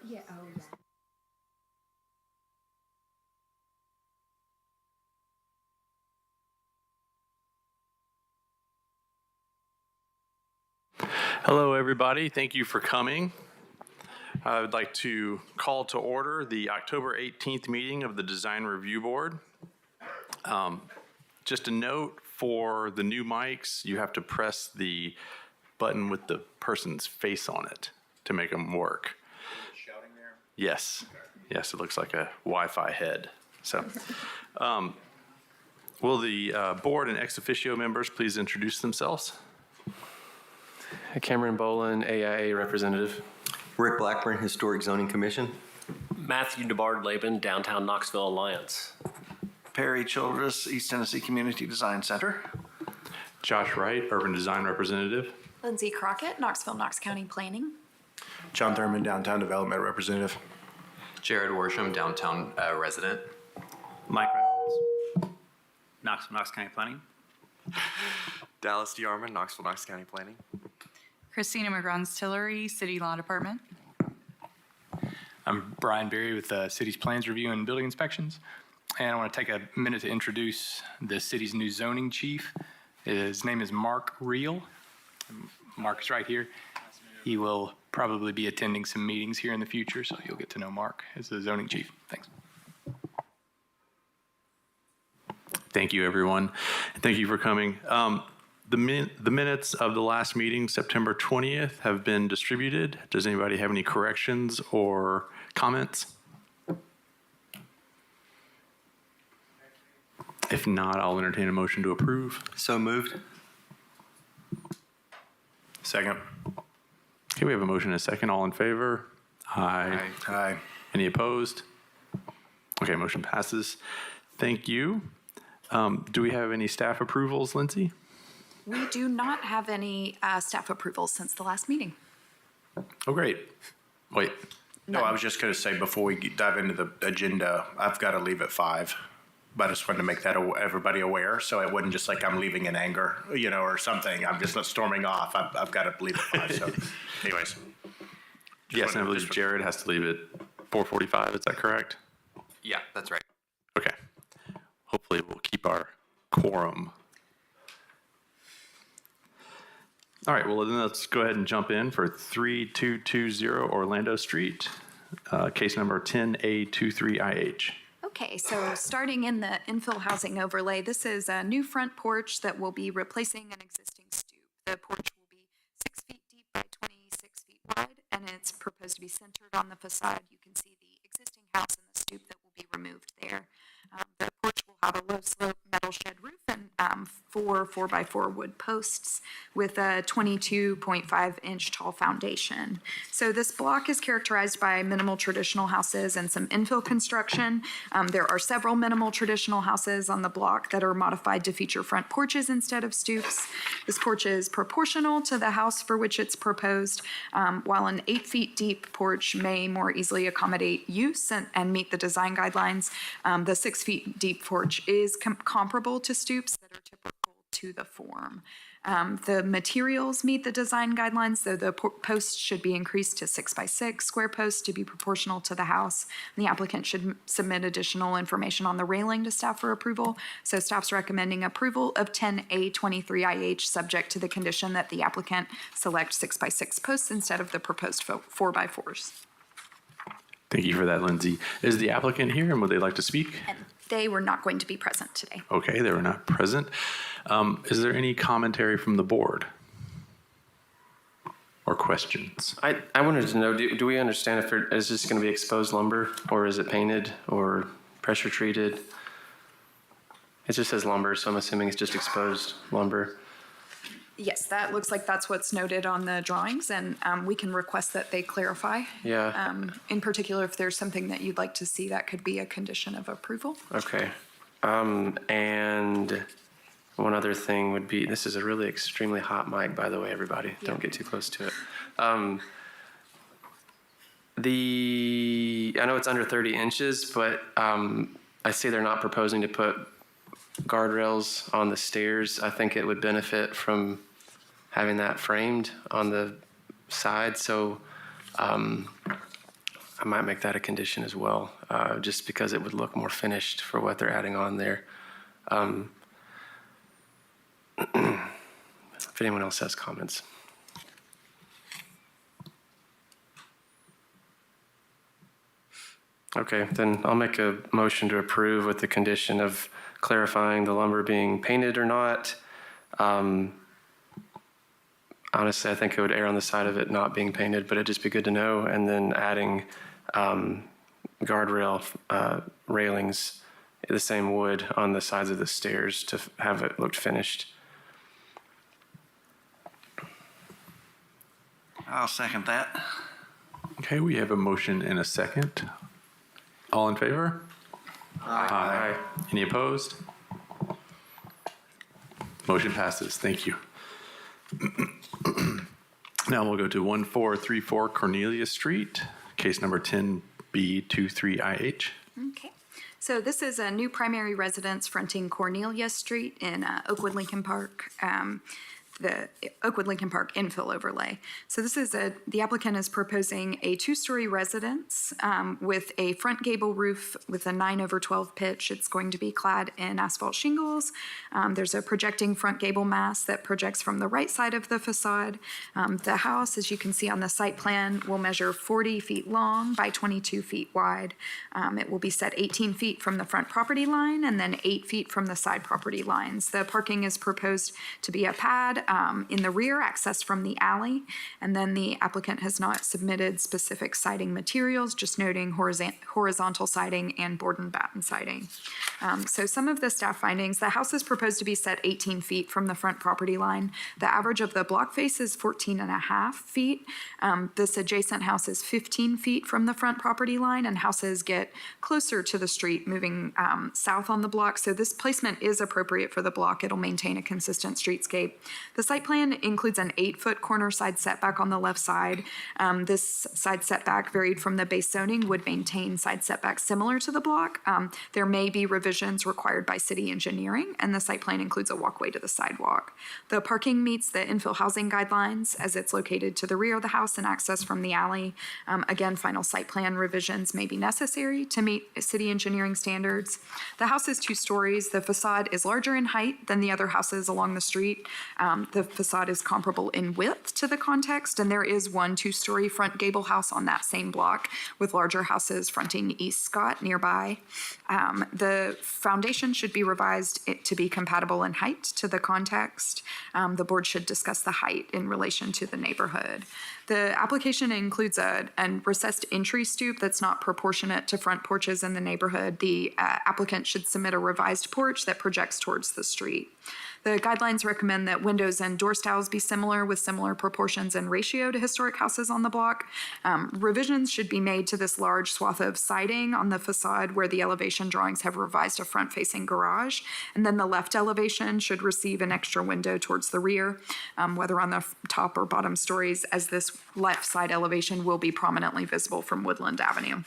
Yeah, oh yeah. Hello, everybody. Thank you for coming. I would like to call to order the October 18th meeting of the Design Review Board. Just a note for the new mics, you have to press the button with the person's face on it to make them work. Shouting there? Yes. Yes, it looks like a Wi-Fi head. So, will the board and ex officio members please introduce themselves? Cameron Boland, AIA representative. Rick Blackburn, Historic Zoning Commission. Matthew DeBard-Laban, Downtown Knoxville Alliance. Perry Childress, East Tennessee Community Design Center. Josh Wright, Urban Design Representative. Lindsay Crockett, Knoxville, Knox County Planning. John Thurman, Downtown Development Representative. Jared Worsham, Downtown Resident. Mike Reynolds, Knox County Planning. Dallas DeArmond, Knox County Planning. Christina McGrons-Tillery, City Law Department. I'm Brian Berry with the city's Plans Review and Building Inspections. And I want to take a minute to introduce the city's new zoning chief. His name is Mark Reel. Mark is right here. He will probably be attending some meetings here in the future, so you'll get to know Mark as the zoning chief. Thanks. Thank you, everyone. Thank you for coming. The minutes of the last meeting, September 20th, have been distributed. Does anybody have any corrections or comments? If not, I'll entertain a motion to approve. So moved. Second. Okay, we have a motion and a second. All in favor? Aye. Aye. Any opposed? Okay, motion passes. Thank you. Do we have any staff approvals, Lindsay? We do not have any staff approvals since the last meeting. Oh, great. Wait. No, I was just going to say before we dive into the agenda, I've got to leave at 5. But I just wanted to make that everybody aware, so it wasn't just like I'm leaving in anger, or something. I'm just not storming off. I've got to leave at 5. So, anyways. Yes, and I believe Jared has to leave at 4:45. Is that correct? Yeah, that's right. Okay. Hopefully we'll keep our quorum. All right, well, then let's go ahead and jump in for 3220 Orlando Street, case number 10A23IH. Okay, so starting in the infill housing overlay, this is a new front porch that will be replacing an existing stoop. The porch will be 6 feet deep by 26 feet wide, and it's proposed to be centered on the facade. You can see the existing house and the stoop that will be removed there. The porch will have a low-slope metal shed roof and 4 4x4 wood posts with a 22.5-inch tall foundation. So this block is characterized by minimal traditional houses and some infill construction. There are several minimal traditional houses on the block that are modified to feature front porches instead of stoops. This porch is proportional to the house for which it's proposed, while an 8 feet deep porch may more easily accommodate use and meet the design guidelines. The 6 feet deep porch is comparable to stoops that are typical to the form. The materials meet the design guidelines, so the posts should be increased to 6x6 square posts to be proportional to the house. The applicant should submit additional information on the railing to staff for approval. So staff's recommending approval of 10A23IH subject to the condition that the applicant select 6x6 posts instead of the proposed 4x4s. Thank you for that, Lindsay. Is the applicant here and would they like to speak? And they were not going to be present today. Okay, they were not present. Is there any commentary from the board or questions? I wanted to know, do we understand if is this going to be exposed lumber, or is it painted or pressure treated? It just says lumber, so I'm assuming it's just exposed lumber. Yes, that looks like that's what's noted on the drawings, and we can request that they clarify. Yeah. In particular, if there's something that you'd like to see, that could be a condition of approval. Okay. And one other thing would be, this is a really extremely hot mic, by the way, everybody. Yeah. Don't get too close to it. I know it's under 30 inches, but I see they're not proposing to put guardrails on the stairs. I think it would benefit from having that framed on the side. So I might make that a condition as well, just because it would look more finished for what they're adding on there. If anyone else has comments. Okay, then I'll make a motion to approve with the condition of clarifying the lumber being painted or not. Honestly, I think it would err on the side of it not being painted, but it'd just be good to know. And then adding guardrail railings, the same wood on the sides of the stairs to have it look finished. I'll second that. Okay, we have a motion and a second. All in favor? Aye. Any opposed? Motion passes. Thank you. Now we'll go to 1434 Cornelia Street, case number 10B23IH. Okay. So this is a new primary residence fronting Cornelia Street in Oakwood Lincoln Park. The Oakwood Lincoln Park infill overlay. So this is the applicant is proposing a 2-story residence with a front gable roof with a 9/12 pitch. It's going to be clad in asphalt shingles. There's a projecting front gable mass that projects from the right side of the facade. The house, as you can see on the site plan, will measure 40 feet long by 22 feet wide. It will be set 18 feet from the front property line and then 8 feet from the side property lines. The parking is proposed to be a pad in the rear, accessed from the alley, and then the applicant has not submitted specific siding materials, just noting horizontal siding and board and batten siding. So some of the staff findings: the house is proposed to be set 18 feet from the front property line. The average of the block face is 14.5 feet. This adjacent house is 15 feet from the front property line, and houses get closer to the street moving south on the block. So this placement is appropriate for the block. It'll maintain a consistent streetscape. The site plan includes an 8-foot corner side setback on the left side. This side setback, varied from the base zoning, would maintain side setbacks similar to the block. There may be revisions required by city engineering, and the site plan includes a walkway to the sidewalk. The parking meets the infill housing guidelines as it's located to the rear of the house and accessed from the alley. Again, final site plan revisions may be necessary to meet city engineering standards. The house is 2 stories. The facade is larger in height than the other houses along the street. The facade is comparable in width to the context, and there is one 2-story front gable house on that same block with larger houses fronting East Scott nearby. The foundation should be revised to be compatible in height to the context. The board should discuss the height in relation to the neighborhood. The application includes a recessed entry stoop that's not proportionate to front porches in the neighborhood. The applicant should submit a revised porch that projects towards the street. The guidelines recommend that windows and door styles be similar with similar proportions and ratio to historic houses on the block. Revisions should be made to this large swath of siding on the facade where the elevation drawings have revised a front-facing garage. And then the left elevation should receive an extra window towards the rear, whether on the top or bottom stories, as this left side elevation will be prominently visible from Woodland Avenue.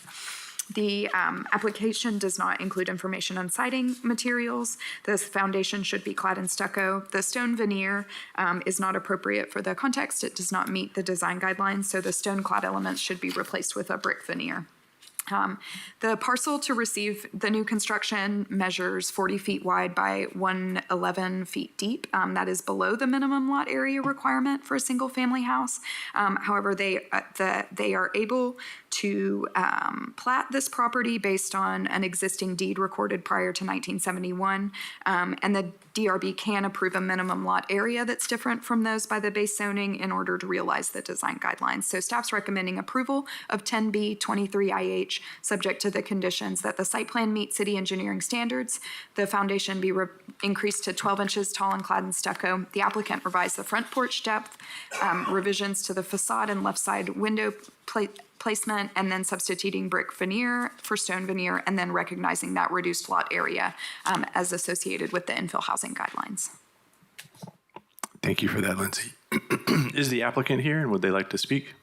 The application does not include information on siding materials. The foundation should be clad in stucco. The stone veneer is not appropriate for the context. It does not meet the design guidelines, so the stone clad elements should be replaced with a brick veneer. The parcel to receive the new construction measures 40 feet wide by 111 feet deep. That is below the minimum lot area requirement for a single family house. However, they are able to plat this property based on an existing deed recorded prior to 1971, and the DRB can approve a minimum lot area that's different from those by the base zoning in order to realize the design guidelines. So staff's recommending approval of 10B23IH, subject to the conditions that the site plan meet city engineering standards, the foundation be increased to 12 inches tall and clad in stucco, the applicant revise the front porch depth, revisions to the facade and left side window placement, and then substituting brick veneer for stone veneer, and then recognizing that reduced lot area as associated with the infill housing guidelines. Thank you for that, Lindsay. Is the applicant here, and would they like to speak?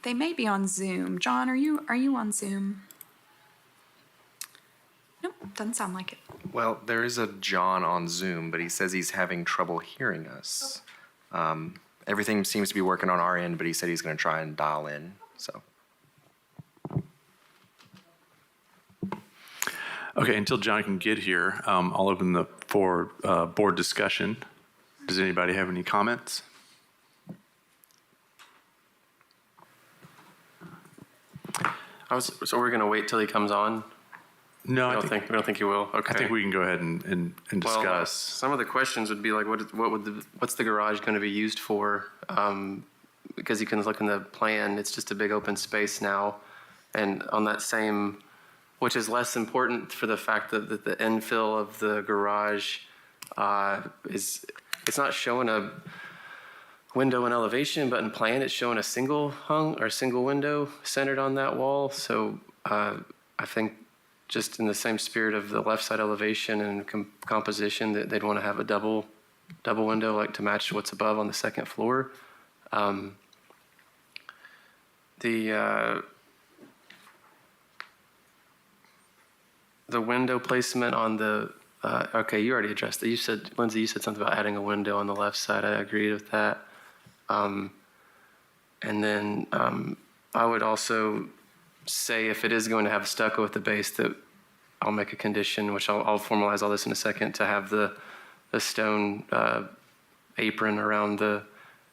They may be on Zoom. John, are you on Zoom? Nope, doesn't sound like it. Well, there is a John on Zoom, but he says he's having trouble hearing us. everything seems to be working on our end, but he said he's going to try and dial in. So Okay, until John can get here, I'll open the for board discussion. Does anybody have any comments? So we're going to wait till he comes on? No, We don't think he will? Okay. I think we can go ahead and Well, discuss. some of the questions would be like, what's the garage going to be used for? Because you can look in the plan, it's just a big open space now. And on that same, which is less important for the fact that the infill of the garage it's not showing a window and elevation, but in plan it's showing a single hung or single window centered on that wall. So I think just in the same spirit of the left side elevation and composition, that they'd want to have a double window, like to match what's above on the second floor. The window placement on the, okay, you already addressed it. You said, Lindsay, you said something about adding a window on the left side. I agreed with that. And then I would also say if it is going to have stucco at the base, that I'll make a condition, which I'll formalize all this in a second, to have the stone apron around the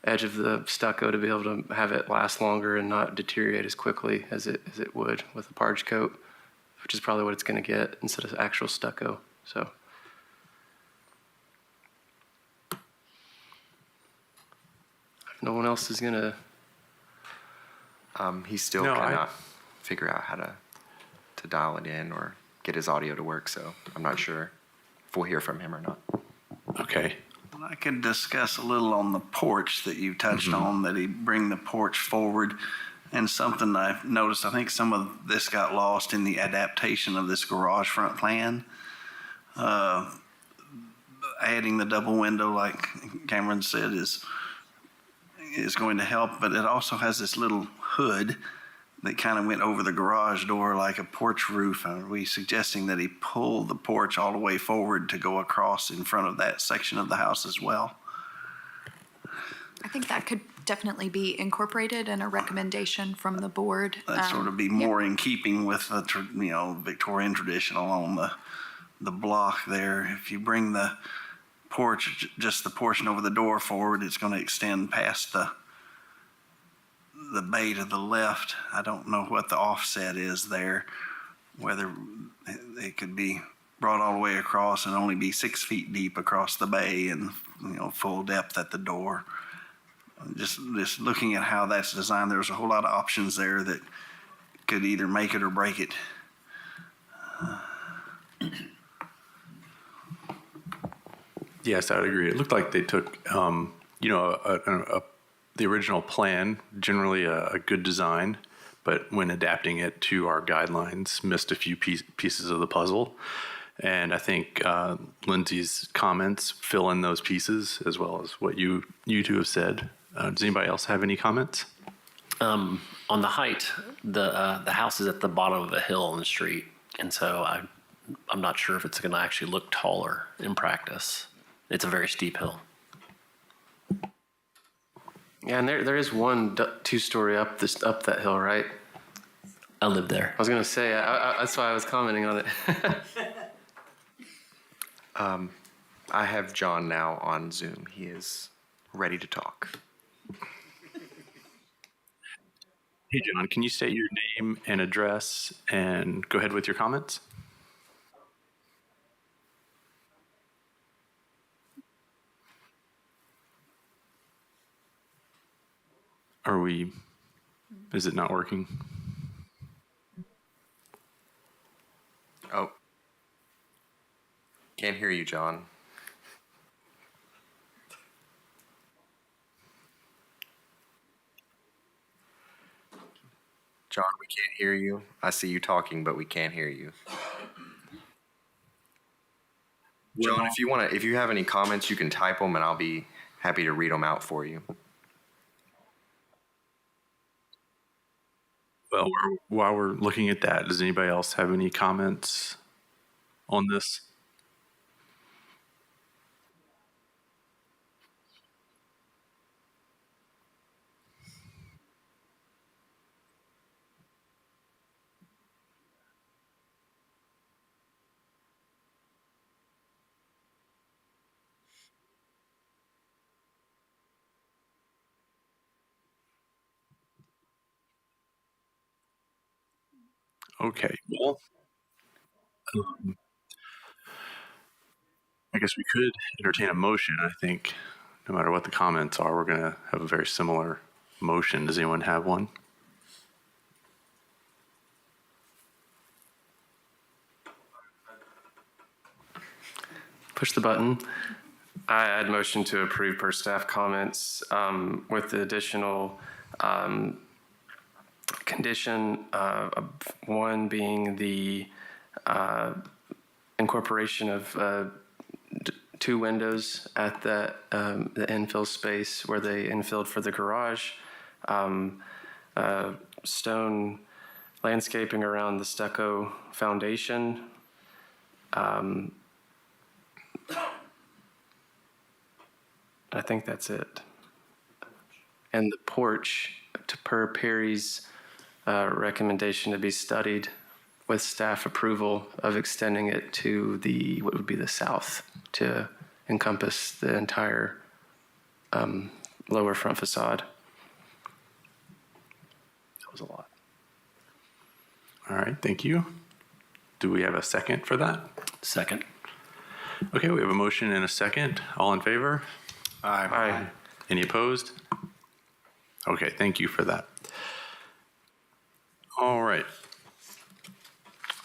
edge of the stucco to be able to have it last longer and not deteriorate as quickly as it would with a parge coat, which is probably what it's going to get instead of actual stucco. So. If no one else is going to. he still cannot figure out how to dial it in or get his audio to work. So I'm not sure if we'll hear from him or not. Okay. I could discuss a little on the porch that you touched on, that he bring the porch forward. And something I've noticed, I think some of this got lost in the adaptation of this garage front plan. Adding the double window, like Cameron said, is going to help, but it also has this little hood that kind of went over the garage door like a porch roof. Are we suggesting that he pull the porch all the way forward to go across in front of that section of the house as well? I think that could definitely be incorporated in a recommendation from the board. That'd sort of be more in keeping with the Victorian tradition along the block there. If you bring the porch, just the portion over the door forward, it's going to extend past the bay to the left. I don't know what the offset is there, whether it could be brought all the way across and only be 6 feet deep across the bay and full depth at the door. Just looking at how that's designed, there's a whole lot of options there that could either make it or break it. Yes, I would agree. It looked like they took, the original plan, generally a good design, but when adapting it to our guidelines, missed a few pieces of the puzzle. And I think Lindsay's comments fill in those pieces, as well as what you two have said. Does anybody else have any comments? On the height, the house is at the bottom of a hill on the street, and so I'm not sure if it's going to actually look taller in practice. It's a very steep hill. Yeah, and there is one two-story up that hill, right? I live there. I was going to say, that's why I was commenting on it. I have John now on Zoom. He is ready to talk. Hey, John, can you state your name and address and go ahead with your comments? Is it not working? Oh. Can't hear you, John. John, we can't hear you. I see you talking, but we can't hear you. John, if you have any comments, you can type them, and I'll be happy to read them out for you. Well, while we're looking at that, does anybody else have any comments on this? Okay, well, I guess we could entertain a motion. I think no matter what the comments are, we're going to have a very similar motion. Does anyone have one? Push the button. I'd motion to approve per staff comments with the additional condition of one being the incorporation of two windows at the infill space where they infilled for the garage, stone landscaping around the stucco foundation. I think that's it. And the porch, per Perry's recommendation, to be studied with staff approval of extending it to what would be the south to encompass the entire lower front facade. That was a lot. All right, thank you. Do we have a second for that? Second. Okay, we have a motion and a second. All in favor? Aye. Any opposed? Okay, thank you for that. All right.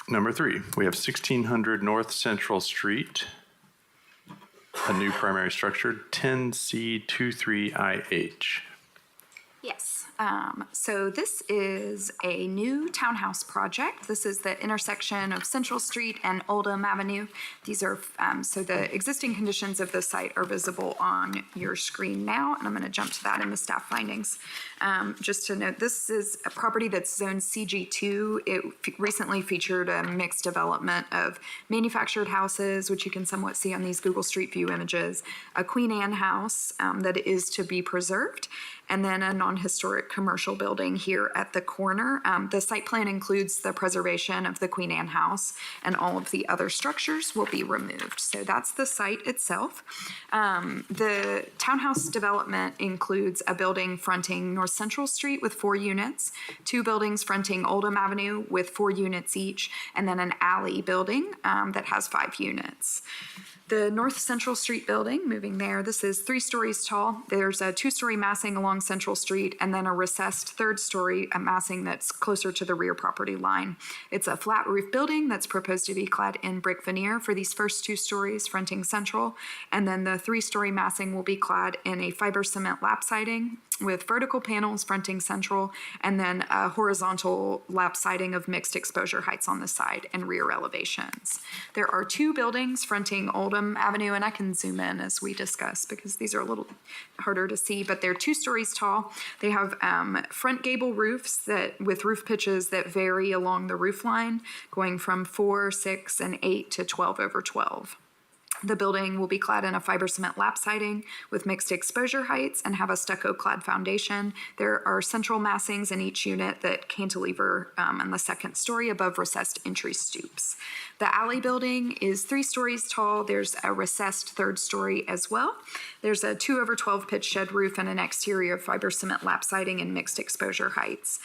Number 3, we have 1600 North Central Street, a new primary structure, 10C23IH. Yes. So this is a new townhouse project. This is the intersection of Central Street and Oldham Avenue. These are, so the existing conditions of the site are visible on your screen now, and I'm going to jump to that in the staff findings. Just to note, this is a property that's zoned CG2. It recently featured a mixed development of manufactured houses, which you can somewhat see on these Google Street View images, a Queen Anne house that is to be preserved, and then a non-historic commercial building here at the corner. The site plan includes the preservation of the Queen Anne house, and all of the other structures will be removed. So that's the site itself. The townhouse development includes a building fronting North Central Street with 4 units, 2 buildings fronting Oldham Avenue with 4 units each, and then an alley building that has 5 units. The North Central Street building, moving there, this is 3 stories tall. There's a 2-story massing along Central Street and then a recessed 3rd story massing that's closer to the rear property line. It's a flat roof building that's proposed to be clad in brick veneer for these first 2 stories fronting Central. And then the 3-story massing will be clad in a fiber cement lap siding with vertical panels fronting Central, and then a horizontal lap siding of mixed exposure heights on the side and rear elevations. There are 2 buildings fronting Oldham Avenue, and I can zoom in as we discuss because these are a little harder to see, but they're 2 stories tall. They have front gable roofs with roof pitches that vary along the roof line, going from 4, 6, and 8 to 12 over 12. The building will be clad in a fiber cement lap siding with mixed exposure heights and have a stucco clad foundation. There are central massings in each unit that cantilever in the 2nd story above recessed entry stoops. The alley building is 3 stories tall. There's a recessed 3rd story as well. There's a 2 over 12 pitch shed roof and an exterior fiber cement lap siding and mixed exposure heights.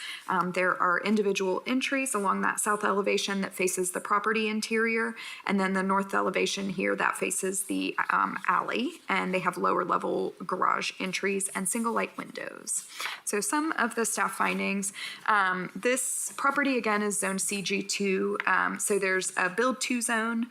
There are individual entries along that south elevation that faces the property interior, and then the north elevation here that faces the alley, and they have lower level garage entries and single light windows. So some of the staff findings, this property again is zone CG2, so there's a build to zone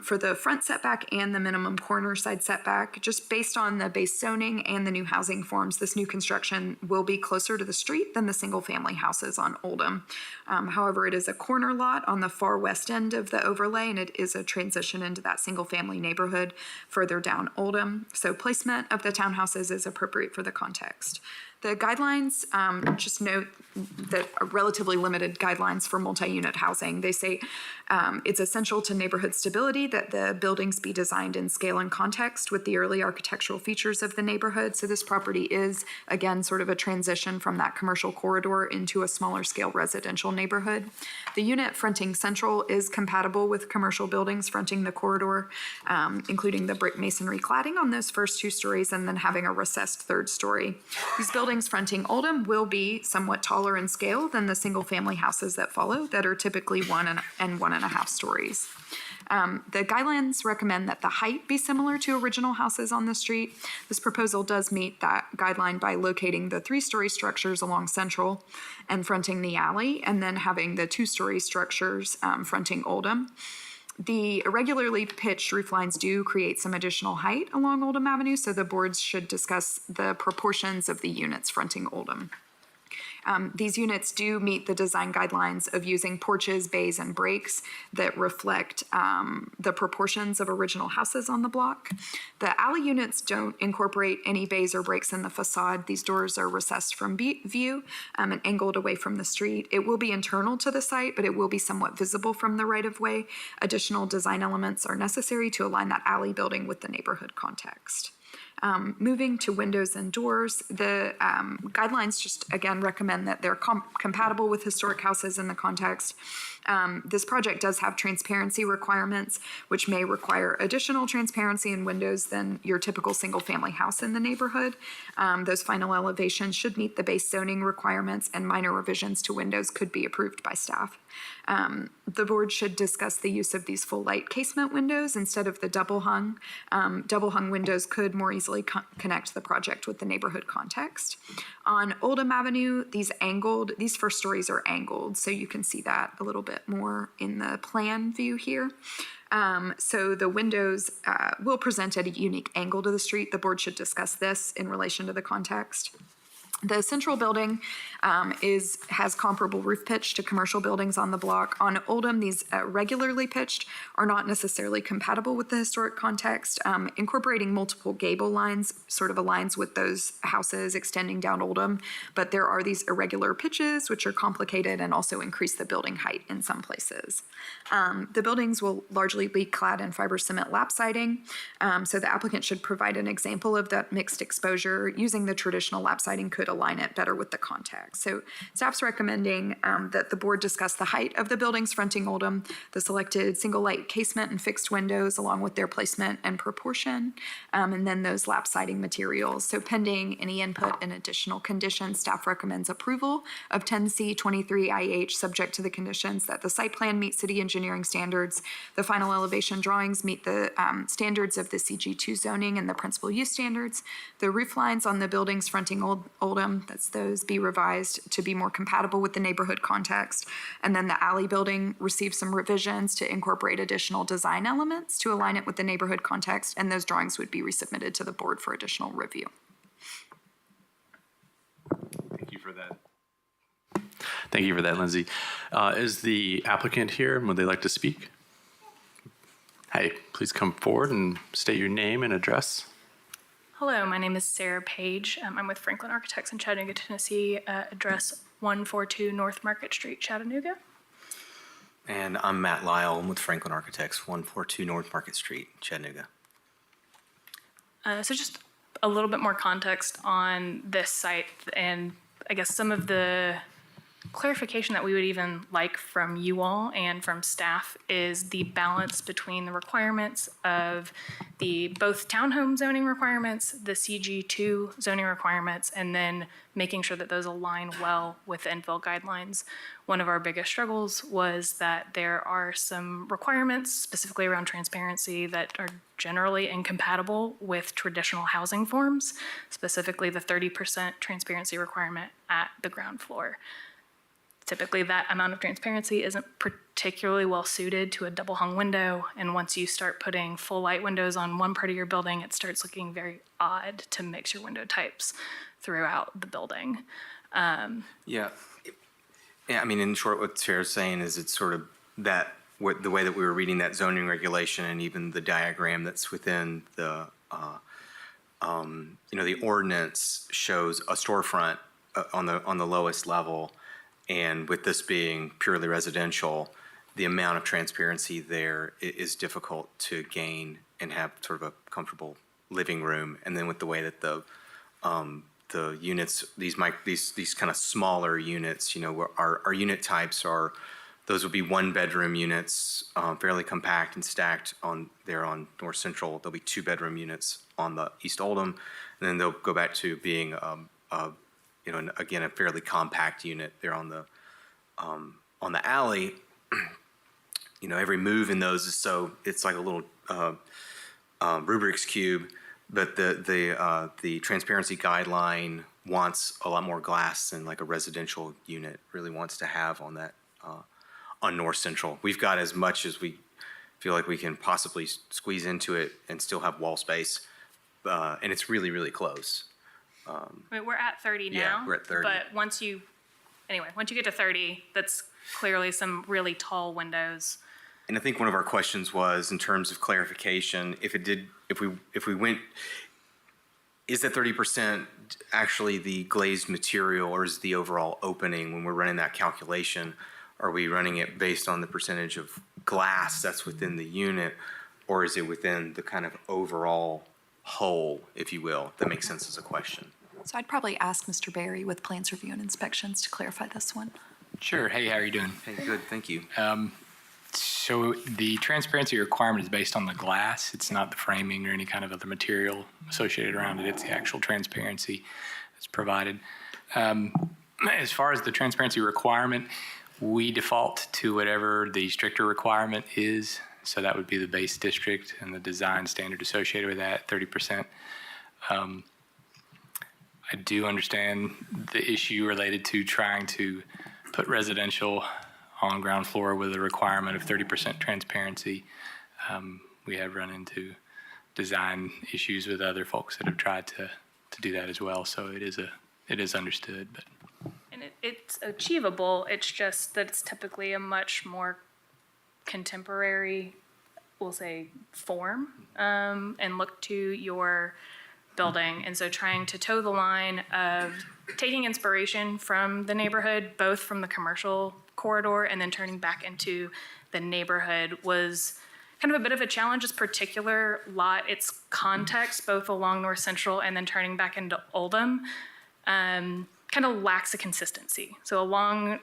for the front setback and the minimum corner side setback. Just based on the base zoning and the new housing forms, this new construction will be closer to the street than the single family houses on Oldham. However, it is a corner lot on the far west end of the overlay, and it is a transition into that single family neighborhood further down Oldham. So placement of the townhouses is appropriate for the context. The guidelines, just note that are relatively limited guidelines for multi-unit housing. They say it's essential to neighborhood stability that the buildings be designed in scale and context with the early architectural features of the neighborhood. So this property is, again, sort of a transition from that commercial corridor into a smaller scale residential neighborhood. The unit fronting Central is compatible with commercial buildings fronting the corridor, including the brick masonry cladding on those first 2 stories and then having a recessed 3rd story. These buildings buildings fronting Oldham will be somewhat taller in scale than the single-family houses that follow that are typically 1.5 stories. The guidelines recommend that the height be similar to original houses on the street. This proposal does meet that guideline by locating the 3-story structures along Central and fronting the alley, and then having the 2-story structures fronting Oldham. The irregularly pitched roof lines do create some additional height along Oldham Avenue, so the boards should discuss the proportions of the units fronting Oldham. These units do meet the design guidelines of using porches, bays, and breaks that reflect the proportions of original houses on the block. The alley units don't incorporate any bays or breaks in the facade. These doors are recessed from view and angled away from the street. It will be internal to the site, but it will be somewhat visible from the right-of-way. Additional design elements are necessary to align that alley building with the neighborhood context. Moving to windows and doors, the guidelines just, again, recommend that they're compatible with historic houses in the context. This project does have transparency requirements, which may require additional transparency in windows than your typical single-family house in the neighborhood. Those final elevations should meet the base zoning requirements, and minor revisions to windows could be approved by staff. The board should discuss the use of these full-light casement windows instead of the double-hung. Double-hung windows could more easily connect the project with the neighborhood context. On Oldham Avenue, these first stories are angled, so you can see that a little bit more in the plan view here. So the windows will present at a unique angle to the street. The board should discuss this in relation to the context. The central building has comparable roof pitch to commercial buildings on the block. On Oldham, these regularly pitched are not necessarily compatible with the historic context. Incorporating multiple gable lines sort of aligns with those houses extending down Oldham, but there are these irregular pitches which are complicated and also increase the building height in some places. The buildings will largely be clad in fiber cement lap siding, so the applicant should provide an example of that mixed exposure. Using the traditional lap siding could align it better with the context. So staff's recommending that the board discuss the height of the buildings fronting Oldham, the selected single light casement and fixed windows along with their placement and proportion, and then those lap siding materials. So pending any input and additional conditions, staff recommends approval of 10C 23 IH subject to the conditions that the site plan meets city engineering standards, the final elevation drawings meet the standards of the CG2 zoning and the principal use standards, the roof lines on the buildings fronting Oldham, that's those, be revised to be more compatible with the neighborhood context. And then the alley building received some revisions to incorporate additional design elements to align it with the neighborhood context, and those drawings would be resubmitted to the board for additional review. Thank you for that. Thank you for that, Lindsay. Is the applicant here, and would they like to speak? Hi, please come forward and state your name and address. Hello, my name is Sarah Page. I'm with Franklin Architects in Chattanooga, Tennessee, address 142 North Market Street, Chattanooga. And I'm Matt Lyle. I'm with Franklin Architects, 142 North Market Street, Chattanooga. So just a little bit more context on this site, and I guess some of the clarification that we would even like from you all and from staff is the balance between the requirements of the both townhome zoning requirements, the CG2 zoning requirements, and then making sure that those align well with the infill guidelines. One of our biggest struggles was that there are some requirements specifically around transparency that are generally incompatible with traditional housing forms, specifically the 30% transparency requirement at the ground floor. Typically, that amount of transparency isn't particularly well suited to a double hung window, and once you start putting full light windows on one part of your building, it starts looking very odd to mix your window types throughout the building. Yeah, I mean, in short, what Sarah's saying is it's sort of that, the way that we were reading that zoning regulation and even the diagram that's within the, the ordinance shows a storefront on the lowest level. And with this being purely residential, the amount of transparency there is difficult to gain and have sort of a comfortable living room. And then with the way that the units, these kind of smaller units, our unit types are, those would be 1-bedroom units, fairly compact and stacked on North Central. There'll be 2-bedroom units on the East Oldham, and then they'll go back to being and again, a fairly compact unit there on the alley. Every move in those is it's like a little Rubik's cube, but the transparency guideline wants a lot more glass than like a residential unit really wants to have on that on North Central. We've got as much as we feel like we can possibly squeeze into it and still have wall space, and it's really, really close. I mean, we're at 30 now. Yeah, we're at 30. But once you get to 30, that's clearly some really tall windows. And I think one of our questions was, in terms of clarification, if we went, is that 30% actually the glazed material, or is the overall opening when we're running that calculation? Are we running it based on the percentage of glass that's within the unit, or is it within the kind of overall whole, if you will? That makes sense as a question. So I'd probably ask Mr. Barry with Plans Review and Inspections to clarify this one. Sure. Hey, how are you doing? Hey, good, thank you. So the transparency requirement is based on the glass. It's not the framing or any kind of other material associated around it. It's the actual transparency that's provided. As far as the transparency requirement, we default to whatever the stricter requirement is. So that would be the base district and the design standard associated with that, 30%. I do understand the issue related to trying to put residential on ground floor with a requirement of 30% transparency. We have run into design issues with other folks that have tried to do that as well. So it is understood. But And it's achievable. It's just that it's typically a much more contemporary, we'll say, form, and look to your building. And so trying to toe the line of taking inspiration from the neighborhood, both from the commercial corridor and then turning back into the neighborhood, was kind of a bit of a challenge. This particular lot, its context, both along North Central and then turning back into Oldham, kind of lacks a consistency. So along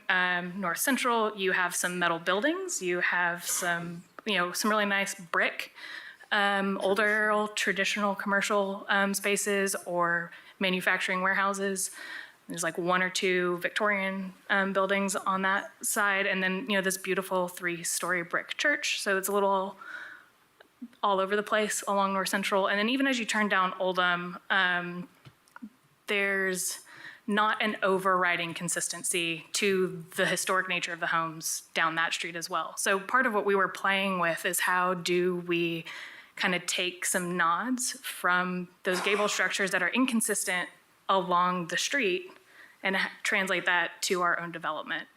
North Central, you have some metal buildings, you have some really nice brick, older old traditional commercial spaces or manufacturing warehouses. There's like one or two Victorian buildings on that side, and then this beautiful 3-story brick church. So it's a little all over the place along North Central. And then even as you turn down Oldham, there's not an overriding consistency to the historic nature of the homes down that street as well. So part of what we were playing with is how do we kind of take some nods from those gable structures that are inconsistent along the street and translate that to our own development.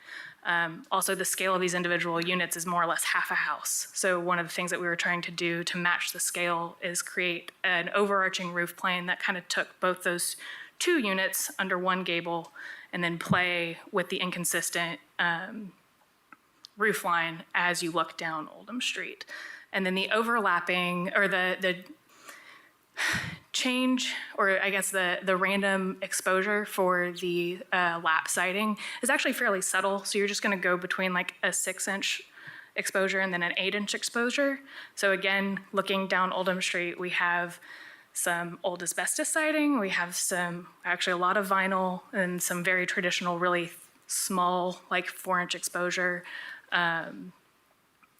Also, the scale of these individual units is more or less half a house. So one of the things that we were trying to do to match the scale is create an overarching roof plane that kind of took both those 2 units under one gable and then play with the inconsistent roof line as you look down Oldham Street. And then the overlapping, or the change, or I guess the random exposure for the lap siding is actually fairly subtle. So you're just going to go between like a 6-inch exposure and then an 8-inch exposure. So again, looking down Oldham Street, we have some old asbestos siding. We have actually a lot of vinyl and some very traditional, really small, like 4-inch exposure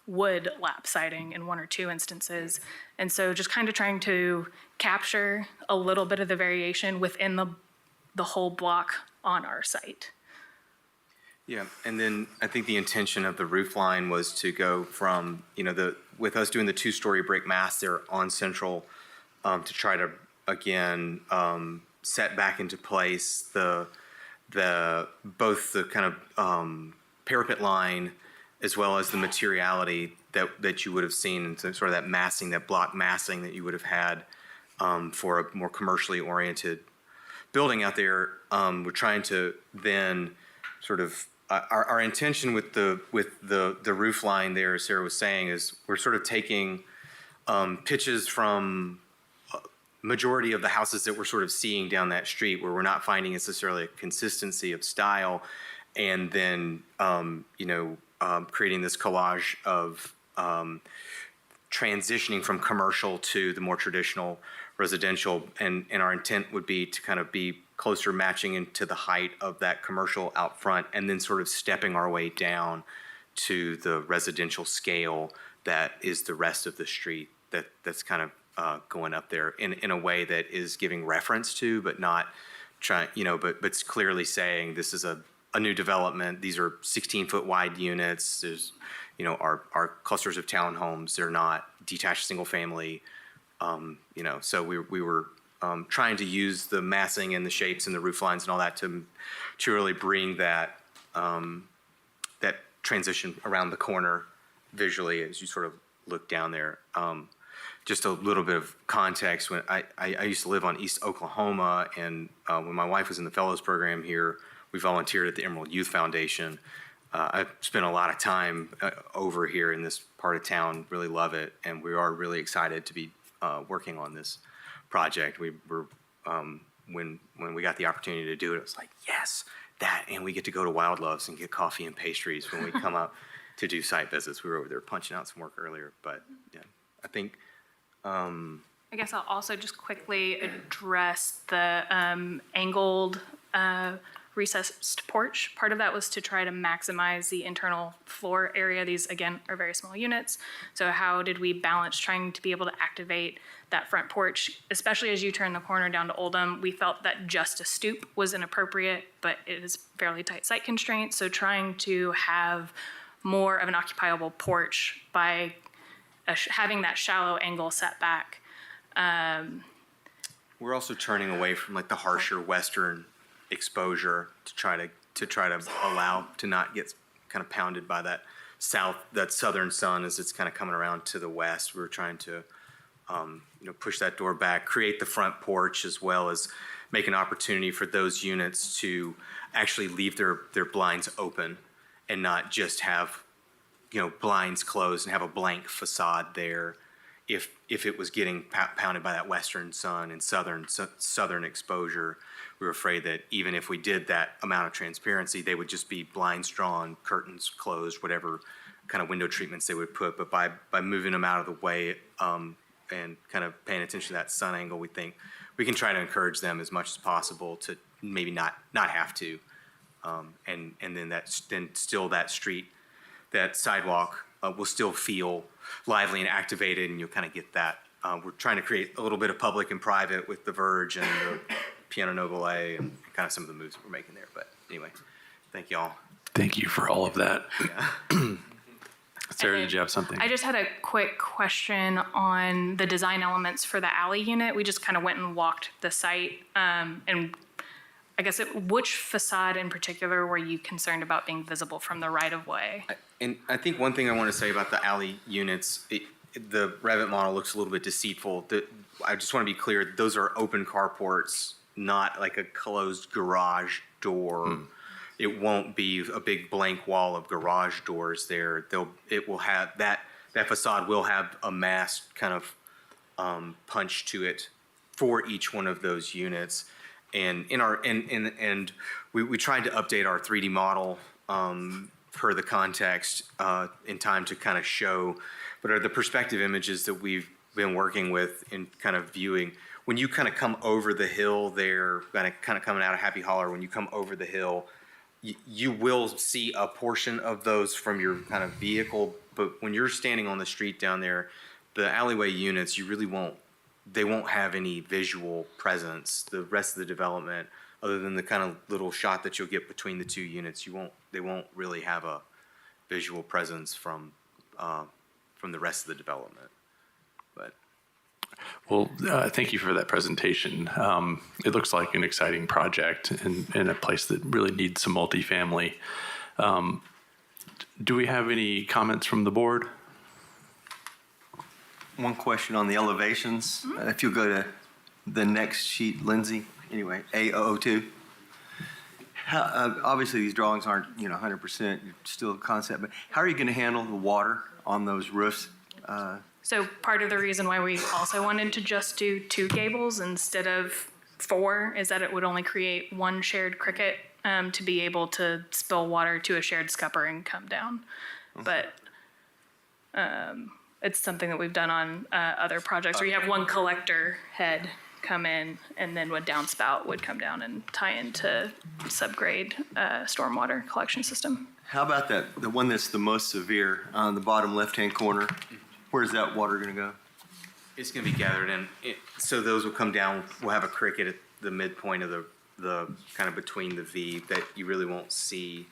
wood lap siding in 1 or 2 instances. And so just kind of trying to capture a little bit of the variation within the whole block on our site. Yeah, and then I think the intention of the roof line was to go from, with us doing the 2-story brick mass there on Central, to try to, again, set back into place both the kind of parapet line as well as the materiality that you would have seen, and sort of that massing, that block massing that you would have had for a more commercially oriented building out there. We're trying to then sort of, our intention with the roof line there, as Sarah was saying, is we're sort of taking pitches from majority of the houses that we're sort of seeing down that street, where we're not finding necessarily a consistency of style, and then creating this collage of transitioning from commercial to the more traditional residential, and our intent would be to kind of be closer matching into the height of that commercial out front, and then sort of stepping our way down to the residential scale that is the rest of the street that's kind of going up there in a way that is giving reference to, but not trying, but it's clearly saying this is a new development. These are 16-foot wide units. There's, our clusters of townhomes. They're not detached single family. So we were trying to use the massing and the shapes and the roof lines and all that to really bring that that transition around the corner visually as you sort of look down there. Just a little bit of context. When I used to live on East Oklahoma, and when my wife was in the fellows program here, we volunteered at the Emerald Youth Foundation. I've spent a lot of time over here in this part of town, really love it, and we are really excited to be working on this project. We were, when we got the opportunity to do it, it was like, yes, that, and we get to go to Wild Loves and get coffee and pastries when we come up to do site visits. We were over there punching out some work earlier, but yeah, I think. I guess I'll also just quickly address the angled recessed porch. Part of that was to try to maximize the internal floor area. These, again, are very small units. So how did we balance trying to be able to activate that front porch, especially as you turn the corner down to Oldham? We felt that just a stoop was inappropriate, but it is fairly tight site constraints. So trying to have more of an occupiable porch by having that shallow angle setback. We're also turning away from like the harsher western exposure to try to allow to not get kind of pounded by that southern sun as it's kind of coming around to the west. We were trying to push that door back, create the front porch, as well as make an opportunity for those units to actually leave their blinds open and not just have blinds closed and have a blank facade there. If it was getting pounded by that western sun and southern exposure, we were afraid that even if we did that amount of transparency, they would just be blinds drawn, curtains closed, whatever kind of window treatments they would put. But by moving them out of the way and kind of paying attention to that sun angle, we think we can try to encourage them as much as possible to maybe not have to, and then still that street, that sidewalk will still feel lively and activated, and you'll kind of get that. We're trying to create a little bit of public and private with the Verge and the Piano Noble A and kind of some of the moves that we're making there. But anyway, thank you all. Thank you for all of that. Yeah. Sarah, did you have something? I just had a quick question on the design elements for the alley unit. We just kind of went and walked the site, and I guess which facade in particular were you concerned about being visible from the right-of-way? And I think one thing I want to say about the alley units, the Revit model looks a little bit deceitful. I just want to be clear, those are open carports, not like a closed garage door. It won't be a big blank wall of garage doors there. It will have that facade will have a masked kind of punch to it for each one of those units. And we tried to update our 3D model per the context in time to kind of show what are the perspective images that we've been working with in kind of viewing. When you kind of come over the hill there, kind of coming out of Happy Holler, when you come over the hill, you will see a portion of those from your kind of vehicle, but when you're standing on the street down there, the alleyway units, you really won't have any visual presence. The rest of the development, other than the kind of little shot that you'll get between the two units, they won't really have a visual presence from the rest of the development. But Well, thank you for that presentation. It looks like an exciting project in a place that really needs some multifamily. Do we have any comments from the board? One question on the elevations. If you'll go to the next sheet, Lindsay, anyway, A002. Obviously, these drawings aren't 100% still a concept, but how are you going to handle the water on those roofs? So part of the reason why we also wanted to just do 2 gables instead of 4 is that it would only create one shared cricket to be able to spill water to a shared scupper and come down. But it's something that we've done on other projects where you have one collector head come in and then a downspout would come down and tie into subgrade stormwater collection system. How about the one that's the most severe on the bottom left-hand corner? Where's that water going to go? It's going to be gathered in. So those will come down. We'll have a cricket at the midpoint of the kind of between the V that you really won't see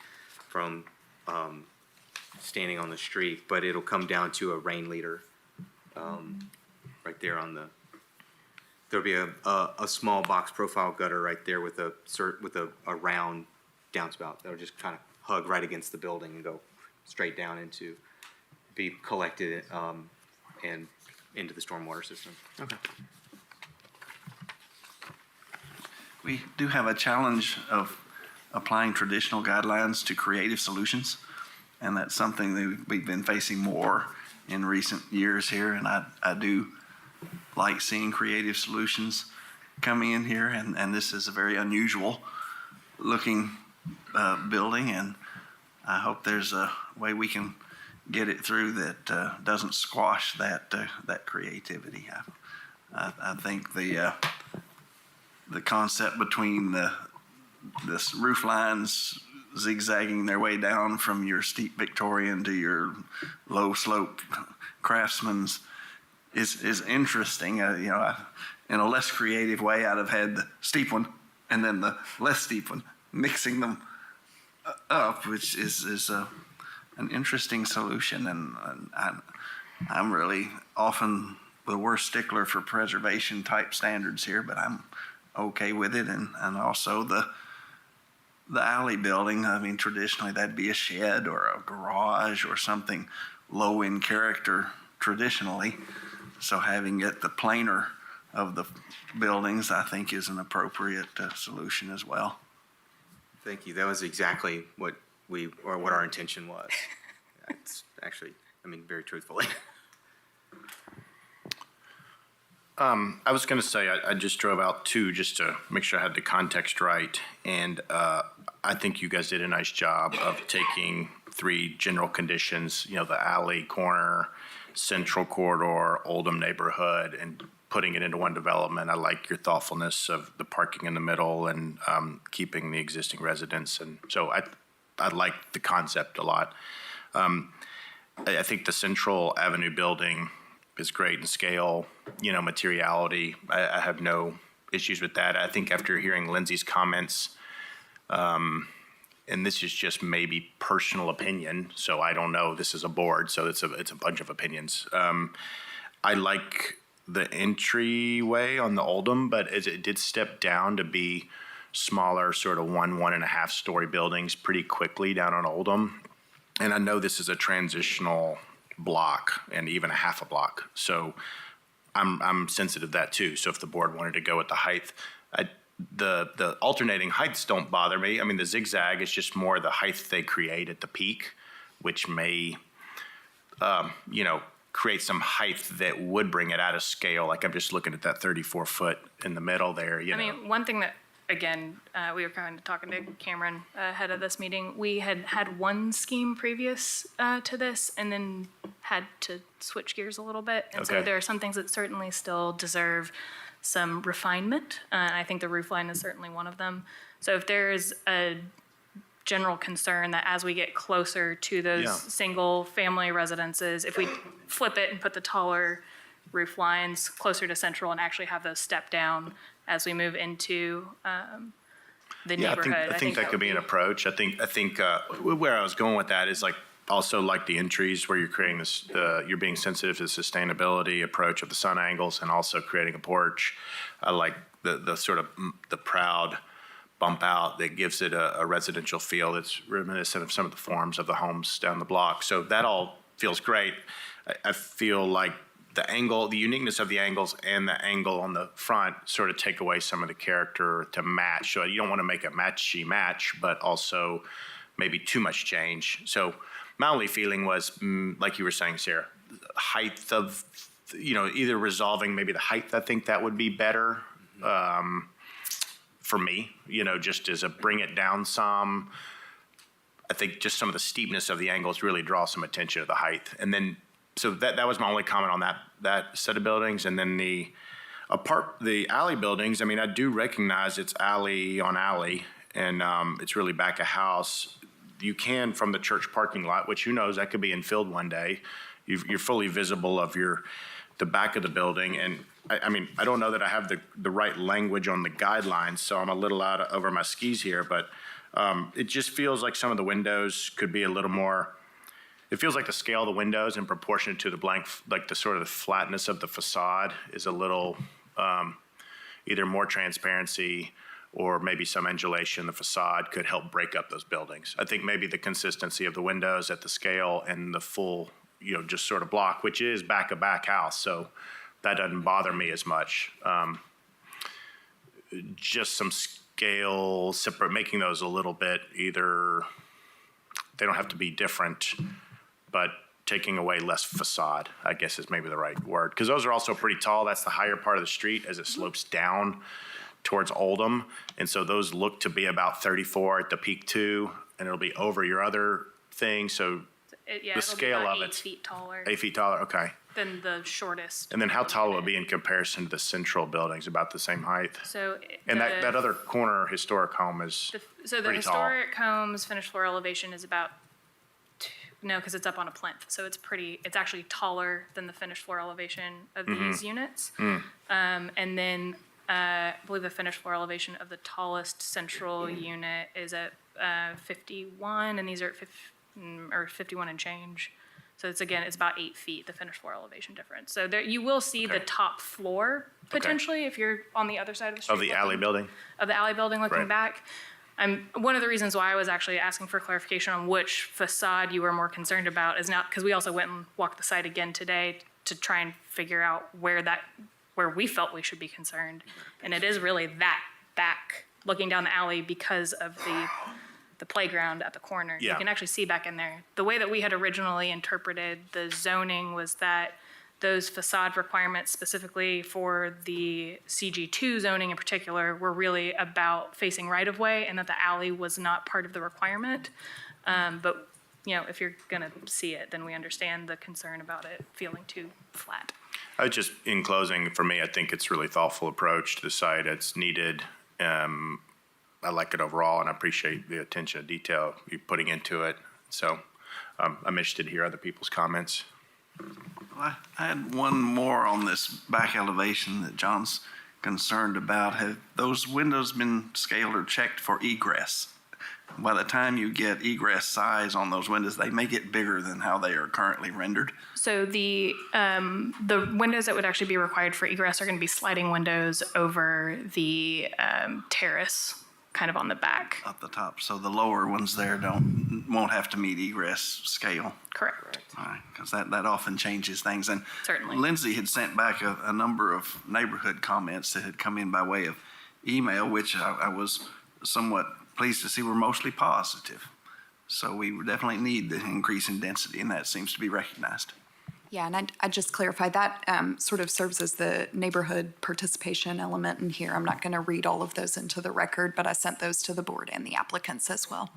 from standing on the street, but it'll come down to a rain leader right there on the. There'll be a small box profile gutter right there with a round downspout that'll just kind of hug right against the building and go straight down into, be collected and into the stormwater system. Okay. We do have a challenge of applying traditional guidelines to creative solutions, and that's something that we've been facing more in recent years here, and I do like seeing creative solutions coming in here, and this is a very unusual looking building, and I hope there's a way we can get it through that doesn't squash that creativity. I think the concept between this roof lines zigzagging their way down from your steep Victorian to your low slope Craftsman's is interesting. In a less creative way, I'd have had the steep one and then the less steep one, mixing them up, which is an interesting solution. And I'm really often the worst stickler for preservation type standards here, but I'm okay with it. And also the alley building, I mean, traditionally that'd be a shed or a garage or something low in character traditionally. So having it the planar of the buildings, I think, is an appropriate solution as well. Thank you. That was exactly what our intention was. It's actually, very truthfully. I was going to say, I just drove out too, just to make sure I had the context right. And I think you guys did a nice job of taking three general conditions, the alley, corner, central corridor, Oldham neighborhood, and putting it into one development. I like your thoughtfulness of the parking in the middle and keeping the existing residents. And so I like the concept a lot. I think the Central Avenue building is great in scale, materiality. I have no issues with that. I think after hearing Lindsay's comments, and this is just maybe personal opinion, so I don't know, this is a board, so it's a bunch of opinions. I like the entryway on the Oldham, but as it did step down to be smaller, sort of 1.5 story buildings pretty quickly down on Oldham. And I know this is a transitional block and even a half a block. So I'm sensitive to that too. So if the board wanted to go with the height, the alternating heights don't bother me. The zigzag is just more the height they create at the peak, which may, create some height that would bring it out of scale. Like I'm just looking at that 34 foot in the middle there. One thing that, again, we were kind of talking to Cameron ahead of this meeting. We had one scheme previous to this and then had to switch gears a little bit. And so there are some things that certainly still deserve some refinement. I think the roof line is certainly one of them. So if there's a general concern that as we get closer to those single family residences, if we flip it and put the taller roof lines closer to Central and actually have those step down as we move into the neighborhood. I think that could be an approach. I think where I was going with that is also like the entries where you're creating this, you're being sensitive to the sustainability approach of the sun angles and also creating a porch. I like the sort of the proud bump out that gives it a residential feel that's reminiscent of some of the forms of the homes down the block. So that all feels great. I feel like the angle, the uniqueness of the angles and the angle on the front sort of take away some of the character to match. So you don't want to make a matchy match, but also maybe too much change. So my only feeling was, like you were saying, Sarah, height of, either resolving maybe the height. I think that would be better for me, just as a bring it down some. I think just some of the steepness of the angles really draw some attention to the height. And then so that was my only comment on that set of buildings. And then the alley buildings, I mean, I do recognize it's alley on alley, and it's really back a house. You can, from the church parking lot, which that could be infilled one day, you're fully visible of the back of the building. And I mean, I don't know that I have the right language on the guidelines, so I'm a little over my skis here, but it just feels like some of the windows could be a little more. It feels like the scale of the windows in proportion to the blank, like the sort of the flatness of the facade is a little, either more transparency or maybe some undulation in the facade could help break up those buildings. I think maybe the consistency of the windows at the scale and the full, just sort of block, which is back house. So that doesn't bother me as much. Just some scale, making those a little bit either, they don't have to be different, but taking away less facade, I guess is maybe the right word. Because those are also pretty tall. That's the higher part of the street as it slopes down towards Oldham. And so those look to be about 34 at the peak too, and it'll be over your other thing. So the scale of it, 8 feet taller 8 feet taller, okay. than the shortest. And then how tall will it be in comparison to the central buildings? About the same height? So And that other corner historic home is so the pretty tall. historic home's finished floor elevation is about because it's up on a plinth, so it's actually taller than the finished floor elevation of these units. And then I believe the finished floor elevation of the tallest central unit is at 51, and these are at 51 and change. So it's about 8 feet, the finished floor elevation difference. So there you will see the top floor potentially if you're on the other side of the street. Of the alley building? Of the alley building looking Right. back. One of the reasons why I was actually asking for clarification on which facade you were more concerned about is not because we also went and walked the site again today to try and figure out where we felt we should be concerned. And it is really that back looking down the alley because of the playground at the corner. Yeah. You can actually see back in there. The way that we had originally interpreted the zoning was that those facade requirements specifically for the CG2 zoning in particular were really about facing right-of-way and that the alley was not part of the requirement. But, if you're going to see it, then we understand the concern about it feeling too flat. In closing, for me, I think it's a really thoughtful approach to the site. It's needed. I like it overall, and I appreciate the attention to detail you're putting into it. So I'm interested to hear other people's comments. I had one more on this back elevation that John's concerned about. Have those windows been scaled or checked for egress? By the time you get egress size on those windows, they may get bigger than how they are currently rendered. So the windows that would actually be required for egress are going to be sliding windows over the terrace, kind of on the back. At the top, so the lower ones there won't have to meet egress scale. Correct. All right, because that often changes things. And Certainly. Lindsay had sent back a number of neighborhood comments that had come in by way of email, which I was somewhat pleased to see were mostly positive. So we definitely need the increase in density, and that seems to be recognized. Yeah, and I'd just clarify that sort of serves as the neighborhood participation element in here. I'm not going to read all of those into the record, but I sent those to the board and the applicants as well.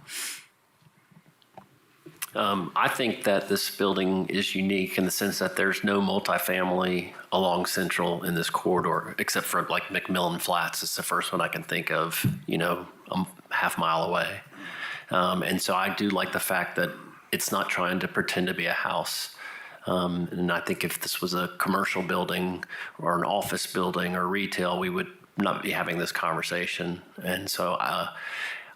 I think that this building is unique in the sense that there's no multifamily along Central in this corridor, except for like McMillan Flats. It's the first one I can think of, a half-mile away. And so I do like the fact that it's not trying to pretend to be a house. And I think if this was a commercial building or an office building or retail, we would not be having this conversation. And so I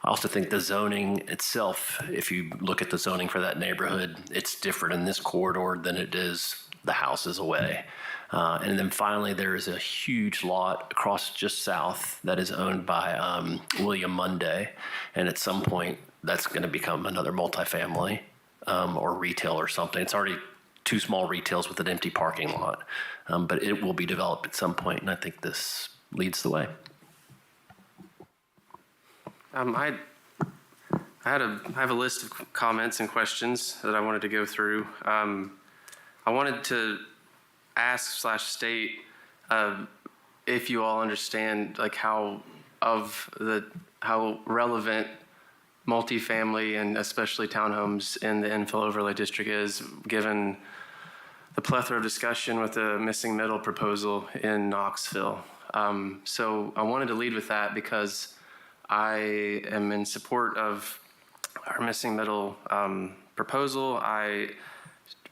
also think the zoning itself, if you look at the zoning for that neighborhood, it's different in this corridor than it is the houses away. And then finally, there is a huge lot across just south that is owned by William Monday. And at some point, that's going to become another multifamily or retail or something. It's already 2 small retails with an empty parking lot. But it will be developed at some point, and I think this leads the way. I have a list of comments and questions that I wanted to go through. I wanted to ask/state if you all understand how relevant multifamily and especially townhomes in the infill overlay district is, given the plethora of discussion with the missing middle proposal in Knoxville. So I wanted to lead with that because I am in support of our missing middle proposal.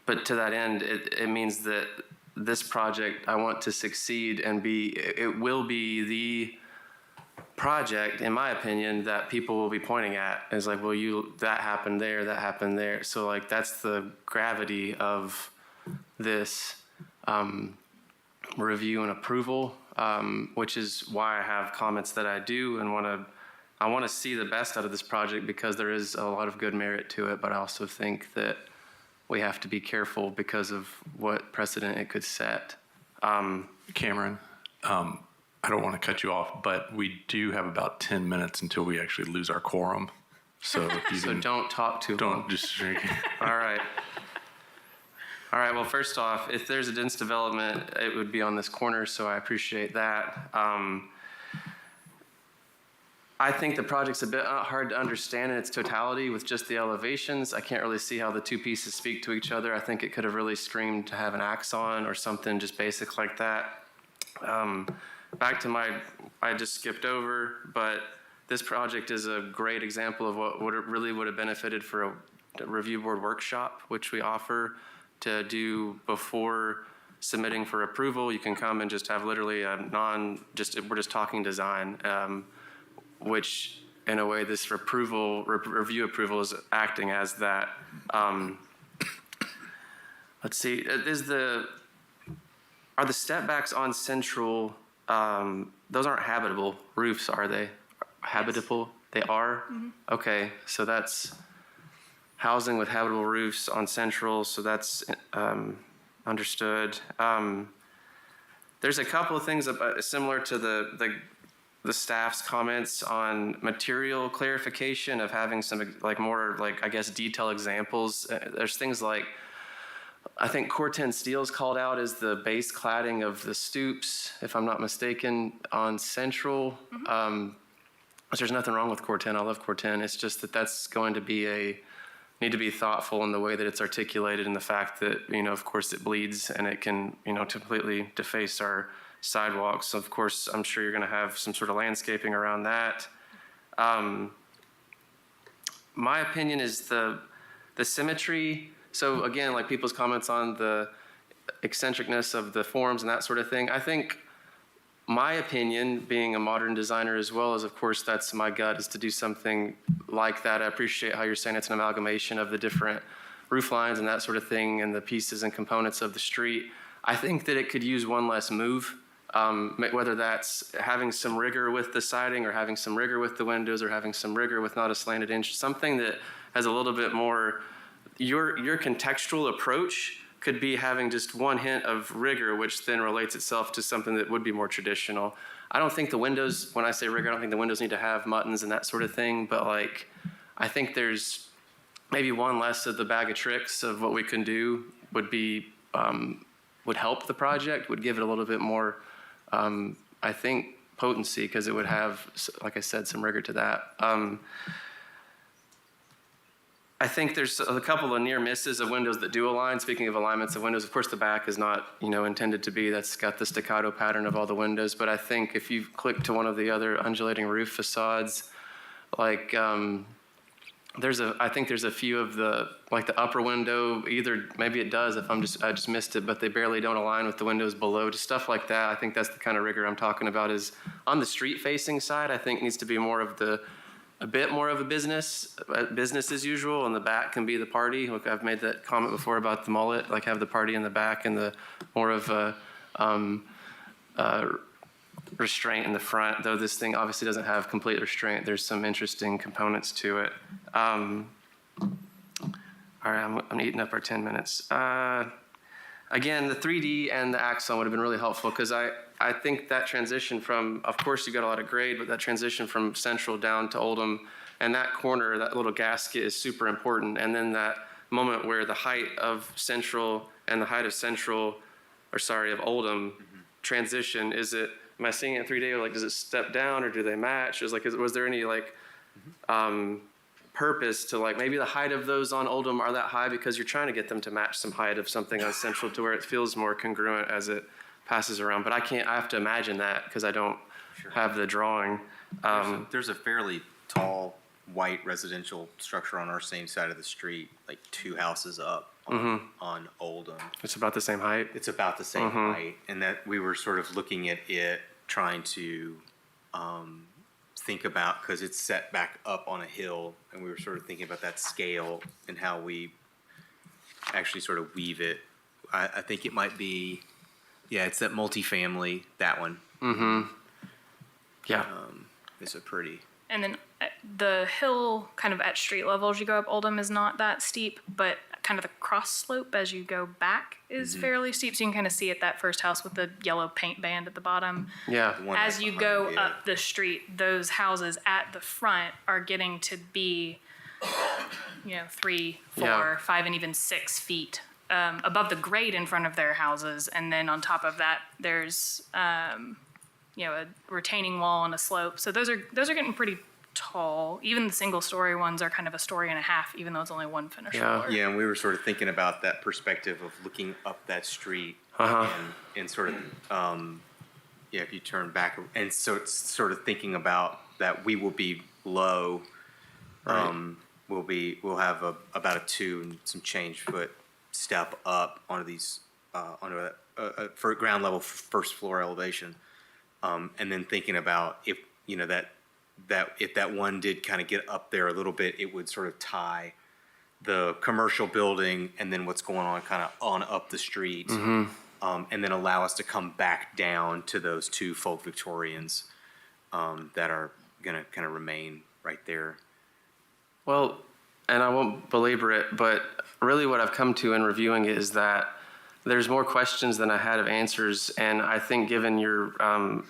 But to that end, it means that this project I want to succeed and it will be the project, in my opinion, that people will be pointing at is like, well, that happened there, that happened there. So like that's the gravity of this review and approval, which is why I have comments that I do and I want to see the best out of this project because there is a lot of good merit to it, but I also think that we have to be careful because of what precedent it could set. Cameron, I don't want to cut you off, but we do have about 10 minutes until we actually lose our quorum. So if you So don't talk too long. don't just All right. All right, well, first off, if there's a dense development, it would be on this corner, so I appreciate that. I think the project's a bit hard to understand in its totality with just the elevations. I can't really see how the two pieces speak to each other. I think it could have really screamed to have an axon or something just basic like that. Back to I just skipped over, but this project is a great example of what really would have benefited for a review board workshop, which we offer to do before submitting for approval. You can come and just have literally we're just talking design, which in a way this review approval is acting as that. Let's see, are the step backs on Central, those aren't habitable roofs, are they? Habitable? They are? Mm-hmm. Okay, so that's housing with habitable roofs on Central, so that's understood. There's a couple of things similar to the staff's comments on material clarification of having some more I guess detail examples. There's things like, I think Core-10 steel is called out as the base cladding of the stoops, if I'm not mistaken, on Central. Mm-hmm. There's nothing wrong with Core-10. I love Core-10. It's just that's going to be need to be thoughtful in the way that it's articulated and the fact that, of course it bleeds and it can, completely deface our sidewalks. Of course, I'm sure you're going to have some sort of landscaping around that. My opinion is the symmetry. So again, like people's comments on the eccentricness of the forms and that sort of thing. I think my opinion, being a modern designer as well as, of course, that's my gut, is to do something like that. I appreciate how you're saying it's an amalgamation of the different roof lines and that sort of thing and the pieces and components of the street. I think that it could use one less move, whether that's having some rigor with the siding or having some rigor with the windows or having some rigor with not a slanted inch, something that has a little bit more, your contextual approach could be having just one hint of rigor, which then relates itself to something that would be more traditional. I don't think the windows, when I say rigor, I don't think the windows need to have muttons and that sort of thing, but I think there's maybe one less of the bag of tricks of what we can do would be, would help the project, would give it a little bit more, I think, potency, because it would have, like I said, some rigor to that. I think there's a couple of near misses of windows that do align. Speaking of alignments of windows, of course, the back is not, intended to be. That's got the staccato pattern of all the windows. But I think if you click to one of the other undulating roof facades, I think there's a few of the upper window, either maybe it does if I just missed it, but they barely don't align with the windows below. Just stuff like that. I think that's the kind of rigor I'm talking about. Is on the street facing side, I think needs to be a bit more of a business as usual, and the back can be the party. Look, I've made that comment before about the mullet, have the party in the back and the more of a restraint in the front, though this thing obviously doesn't have complete restraint. There's some interesting components to it. All right, I'm eating up our 10 minutes. Again, the 3D and the axon would have been really helpful because I think that transition from, of course, you got a lot of grade, but that transition from Central down to Oldham and that corner, that little gasket is super important. And then that moment where the height of Central and the height of of Oldham transition, am I seeing it in 3D or does it step down or do they match? Was there any purpose to like, maybe the height of those on Oldham are that high because you're trying to get them to match some height of something on Central to where it feels more congruent as it passes around. But I have to imagine that because I don't have the drawing. There's a fairly tall white residential structure on our same side of the street, like 2 houses up on Oldham. It's about the same height. It's about the same height, and that we were sort of looking at it, trying to think about, because it's set back up on a hill, and we were sort of thinking about that scale and how we actually sort of weave it. I think it might be, it's that multifamily, that one. Yeah. It's a pretty. And then the hill kind of at street level as you go up Oldham is not that steep, but kind of the cross slope as you go back is fairly steep. So you can kind of see at that first house with the yellow paint band at the bottom. Yeah. As you go up the street, those houses at the front are getting to be, 3, 4, 5, and even 6 feet above the grade in front of their houses. And then on top of that, there's a retaining wall and a slope. So those are getting pretty tall. Even the single story ones are kind of a story and a half, even though it's only one finished floor. Yeah, and we were sort of thinking about that perspective of looking up that street and sort of, if you turn back, and so it's sort of thinking about that we will be low. We'll have about a 2 and some change foot step up onto these onto that for ground level first floor elevation. And then thinking about if, that if that one did kind of get up there a little bit, it would sort of tie the commercial building and then what's going on kind of on up the street, and then allow us to come back down to those 2 folk Victorians that are going to kind of remain right there. Well, and I won't belabor it, but really what I've come to in reviewing it is that there's more questions than I had of answers. And I think given your,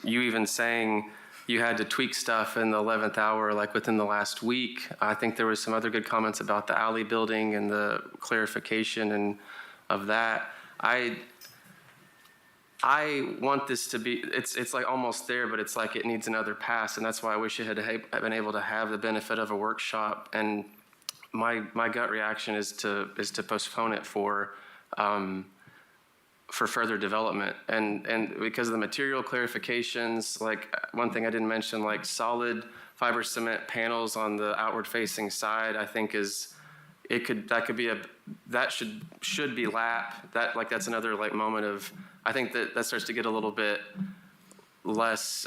you even saying you had to tweak stuff in the 11th hour, like within the last week, I think there was some other good comments about the alley building and the clarification and of that. I want this to be, it's like almost there, but it's like it needs another pass. And that's why I wish it had been able to have the benefit of a workshop. And my gut reaction is to postpone it for further development. And because of the material clarifications, like one thing I didn't mention, like solid fiber cement panels on the outward facing side, I think that should be lap. That's another like moment of, I think that starts to get a little bit less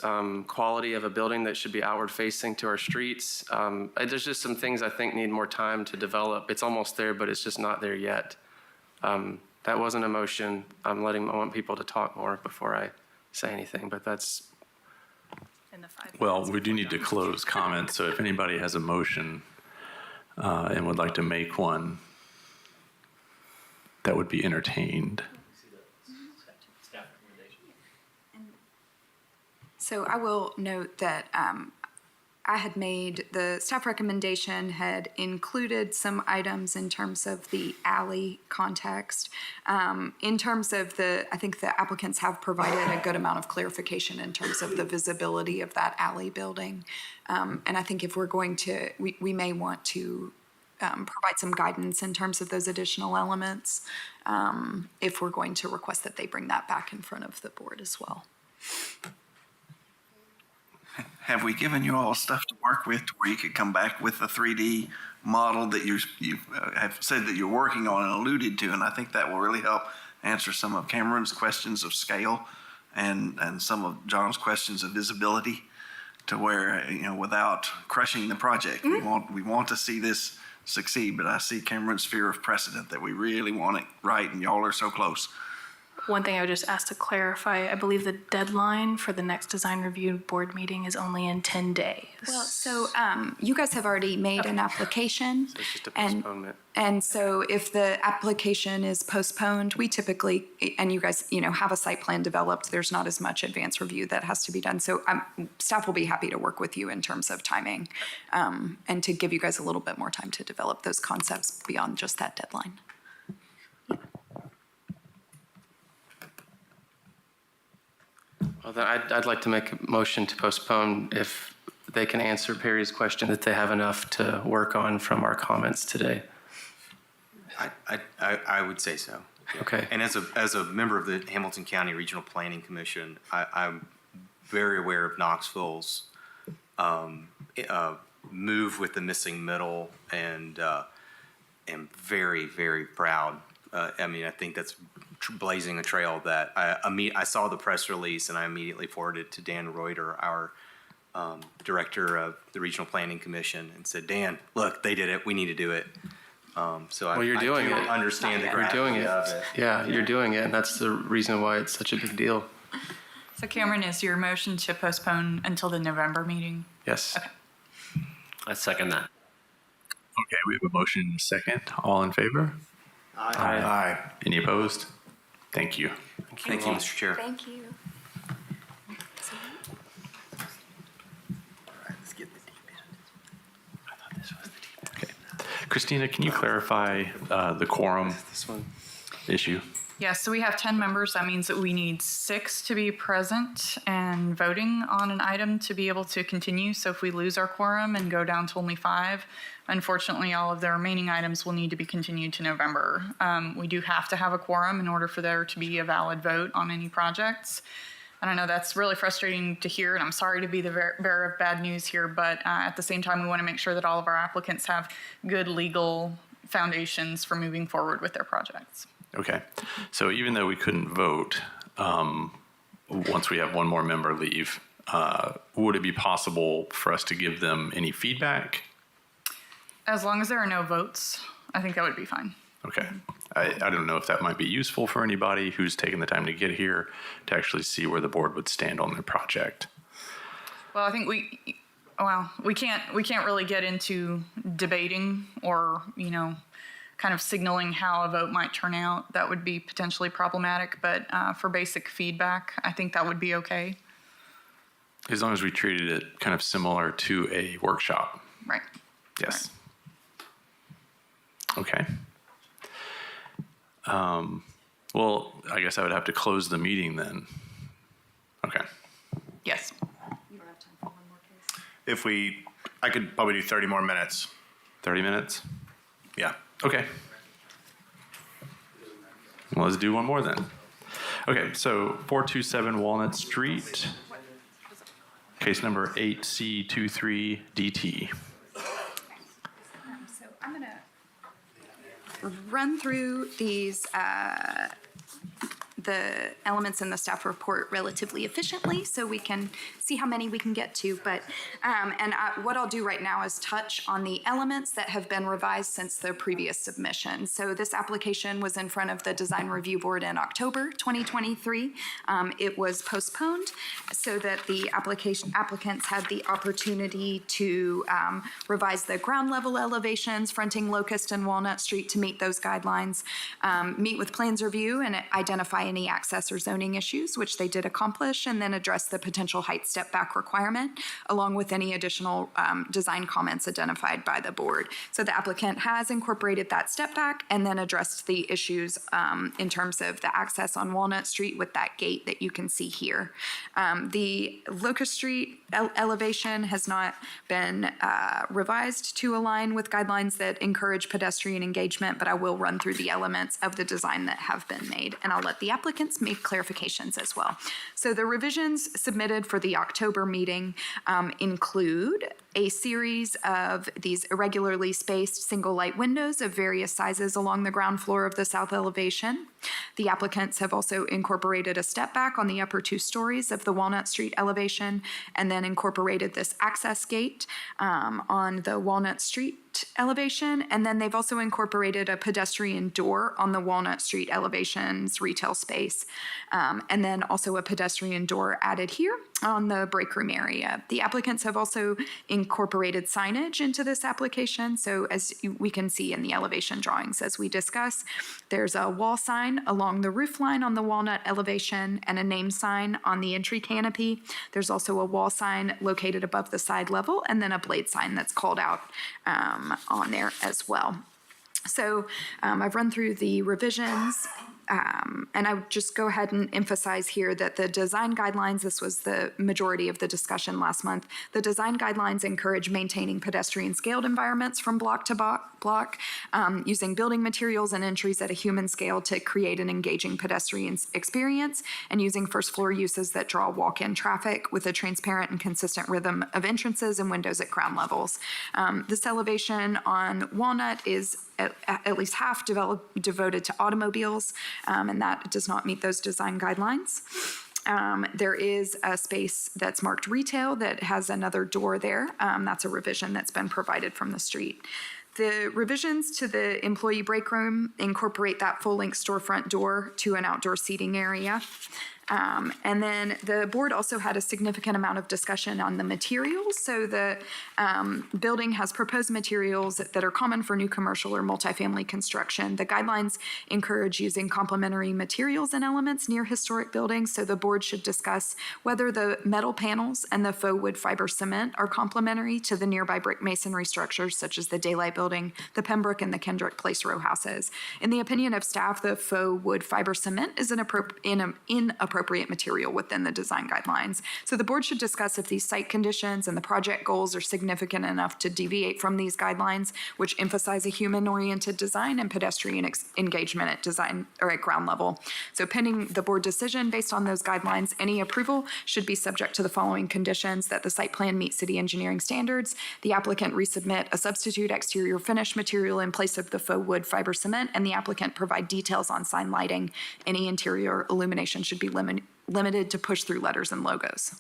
quality of a building that should be outward facing to our streets. There's just some things I think need more time to develop. It's almost there, but it's just not there yet. That wasn't a motion. I want people to talk more before I say anything, but that's. In the 5 Well, minutes we do need to before close comments, so if anybody has a motion and would like to make one, that would be entertained. So I will note that I had made, the staff recommendation had included some items in terms of the alley context. In terms of I think the applicants have provided a good amount of clarification in terms of the visibility of that alley building. And I think if we're going to, we may want to provide some guidance in terms of those additional elements if we're going to request that they bring that back in front of the board as well. Have we given you all stuff to work with to where you could come back with a 3D model that you have said that you're working on and alluded to? And I think that will really help answer some of Cameron's questions of scale and some of John's questions of visibility, to where, without crushing the project, we want to see this succeed. But I see Cameron's fear of precedent, that we really want it right, and y'all are so close. One thing I would just ask to clarify, I believe the deadline for the next design review board meeting is only in 10 days. Well, so you guys have already made an application. So it's just a postponement. And so if the application is postponed, we typically, and you guys, have a site plan developed, there's not as much advanced review that has to be done. So staff will be happy to work with you in terms of timing and to give you guys a little bit more time to develop those concepts beyond just that deadline. Well, then I'd like to make a motion to postpone if they can answer Perry's question, that they have enough to work on from our comments today. I would say so. Okay. And as a member of the Hamilton County Regional Planning Commission, I'm very aware of Knoxville's move with the missing middle, and am very, very proud. I mean, I think that's blazing a trail that I saw the press release, and I immediately forwarded it to Dan Reuter, our director of the Regional Planning Commission, and said, Dan, look, they did it. We need to do it. So Well, you're doing I it. do understand the You're gravity doing it. of it. Yeah, you're doing it, and that's the reason why it's such a big deal. So Cameron, is your motion to postpone until the November meeting? Yes. Okay. I second that. Okay, we have a motion and a second. All in favor? Aye. Any opposed? Thank you. Thank you, Mr. Chair. Thank you. Okay. Christina, can you clarify the quorum This one. issue? Yeah, so we have 10 members. That means that we need 6 to be present and voting on an item to be able to continue. So if we lose our quorum and go down to only 5, unfortunately, all of the remaining items will need to be continued to November. We do have to have a quorum in order for there to be a valid vote on any projects. And I know that's really frustrating to hear, and I'm sorry to be the bearer of bad news here, but at the same time, we want to make sure that all of our applicants have good legal foundations for moving forward with their projects. Okay. So even though we couldn't vote, once we have one more member leave, would it be possible for us to give them any feedback? As long as there are no votes, I think that would be fine. Okay. I don't know if that might be useful for anybody who's taken the time to get here to actually see where the board would stand on their project. Well, I think we can't really get into debating or, kind of signaling how a vote might turn out. That would be potentially problematic, but for basic feedback, I think that would be okay. As long as we treated it kind of similar to a workshop. Right. Yes. Okay. Well, I guess I would have to close the meeting then. Okay. Yes. I could probably do 30 more minutes. 30 minutes? Yeah. Okay. Well, let's do one more then. Okay, so 427 Walnut Street, case number 8C23DT. So I'm going to run through these, the elements in the staff report relatively efficiently so we can see how many we can get to. But what I'll do right now is touch on the elements that have been revised since the previous submission. So this application was in front of the Design Review Board in October 2023. It was postponed so that the applicants had the opportunity to revise the ground level elevations fronting Locust and Walnut Street to meet those guidelines, meet with Plans Review and identify any access or zoning issues, which they did accomplish, and then address the potential height step back requirement, along with any additional design comments identified by the board. So the applicant has incorporated that step back and then addressed the issues in terms of the access on Walnut Street with that gate that you can see here. The Locust Street elevation has not been revised to align with guidelines that encourage pedestrian engagement, but I will run through the elements of the design that have been made, and I'll let the applicants make clarifications as well. So the revisions submitted for the October meeting include a series of these irregularly spaced single light windows of various sizes along the ground floor of the south elevation. The applicants have also incorporated a step back on the upper 2 stories of the Walnut Street elevation, and then incorporated this access gate on the Walnut Street elevation, and then they've also incorporated a pedestrian door on the Walnut Street elevation's retail space, and then also a pedestrian door added here on the break room area. The applicants have also incorporated signage into this application, so as we can see in the elevation drawings as we discuss, there's a wall sign along the roof line on the Walnut elevation and a name sign on the entry canopy. There's also a wall sign located above the side level, and then a blade sign that's called out on there as well. So I've run through the revisions And I would just go ahead and emphasize here that the design guidelines, this was the majority of the discussion last month, the design guidelines encourage maintaining pedestrian scaled environments from block to block, using building materials and entries at a human scale to create an engaging pedestrian experience, and using first floor uses that draw walk-in traffic with a transparent and consistent rhythm of entrances and windows at ground levels. This elevation on Walnut is at least half devoted to automobiles, and that does not meet those design guidelines. There is a space that's marked retail that has another door there. That's a revision that's been provided from the street. The revisions to the employee break room incorporate that full-length storefront door to an outdoor seating area. And then the board also had a significant amount of discussion on the materials. So the building has proposed materials that are common for new commercial or multifamily construction. The guidelines encourage using complementary materials and elements near historic buildings. So the board should discuss whether the metal panels and the faux wood fiber cement are complementary to the nearby brick masonry structures such as the Daylight Building, the Pembroke, and the Kendrick Place row houses. In the opinion of staff, the faux wood fiber cement is an inappropriate material within the design guidelines. So the board should discuss if these site conditions and the project goals are significant enough to deviate from these guidelines, which emphasize a human-oriented design and pedestrian engagement at design or at ground level. So pending the board decision based on those guidelines, any approval should be subject to the following conditions: that the site plan meets city engineering standards, the applicant resubmit a substitute exterior finish material in place of the faux wood fiber cement, and the applicant provide details on sign lighting. Any interior illumination should be limited to push-through letters and logos.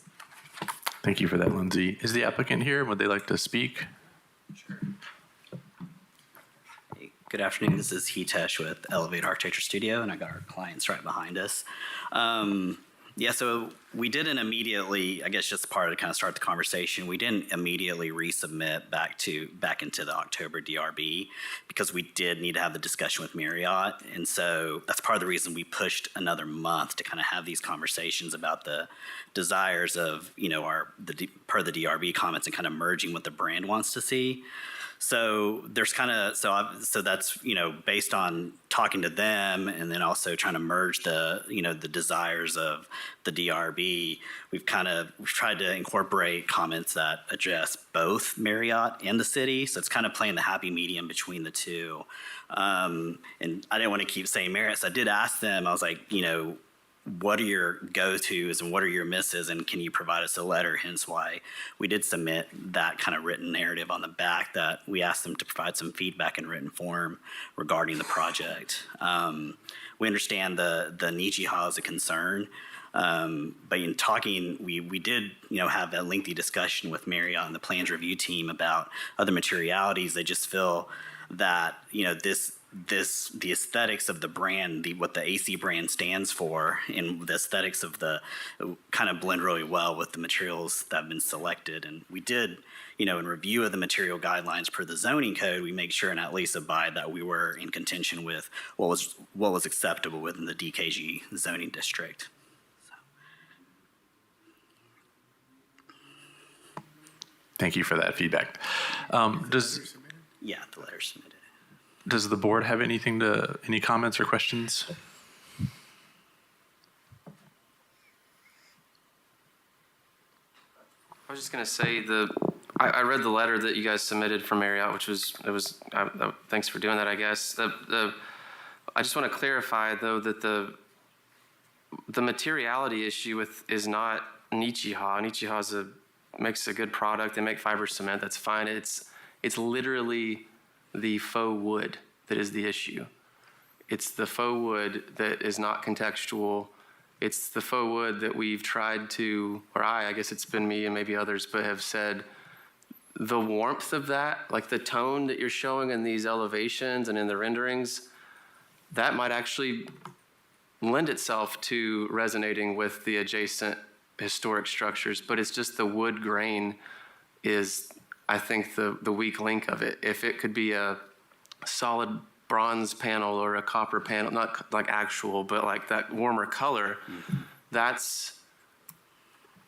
Thank you for that, Lindsay. Is the applicant here? Would they like to speak? Hey, good afternoon. This is Hitesh with Elevate Architecture Studio, and I got our clients right behind us. Yeah, so we didn't immediately, I guess just part of kind of start the conversation, we didn't immediately resubmit back into the October DRB because we did need to have the discussion with Marriott. And so that's part of the reason we pushed another month to kind of have these conversations about the desires of, you know, per the DRB comments and kind of merging what the brand wants to see. So there's kind of, so that's, you know, based on talking to them and then also trying to merge the, you know, the desires of the DRB, we've tried to incorporate comments that address both Marriott and the city. So it's kind of playing the happy medium between the two. And I didn't want to keep saying Marriott. So I did ask them, I was like, you know, what are your go-tos and what are your misses, and can you provide us a letter? Hence why we did submit that kind of written narrative on the back that we asked them to provide some feedback in written form regarding the project. We understand the Nijiha is a concern, but in talking, we did, you know, have that lengthy discussion with Marriott and the plans review team about other materialities. They just feel that, you know, the aesthetics of the brand, what the AC brand stands for, and the aesthetics of the kind of blend really well with the materials that have been selected. And we did, you know, in review of the material guidelines per the zoning code, we make sure and at least abide that we were in contention with what was acceptable within the DKG zoning district. Thank you for that feedback. Yeah, the letter submitted. Does the board have any comments or questions? I was just going to say I read the letter that you guys submitted from Marriott, which was thanks for doing that, I guess. I just want to clarify though that the materiality issue is not Nijiha. Nijiha makes a good product. They make fiber cement. That's fine. It's literally the faux wood that is the issue. It's the faux wood that is not contextual. It's the faux wood that we've tried to, or I guess it's been me and maybe others, but have said the warmth of that, like the tone that you're showing in these elevations and in the renderings, that might actually lend itself to resonating with the adjacent historic structures, but it's just the wood grain is, I think, the weak link of it. If it could be a solid bronze panel or a copper panel, not like actual, but like that warmer color, that's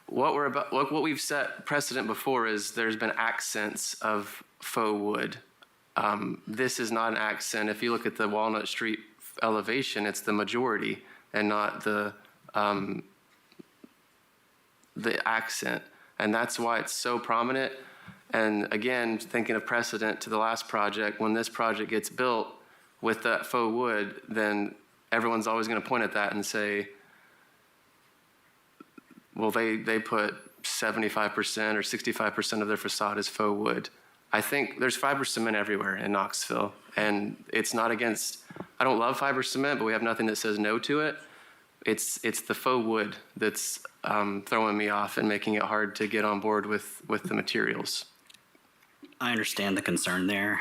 what we're about. What we've set precedent before is there's been accents of faux wood. This is not an accent. If you look at the Walnut Street elevation, it's the majority and not the accent. And that's why it's so prominent. And again, thinking of precedent to the last project, when this project gets built with that faux wood, then everyone's always going to point at that and say, well, they put 75% or 65% of their facade is faux wood. I think there's fiber cement everywhere in Knoxville, and it's not against, I don't love fiber cement, but we have nothing that says no to it. It's the faux wood that's throwing me off and making it hard to get on board with the materials. I understand the concern there.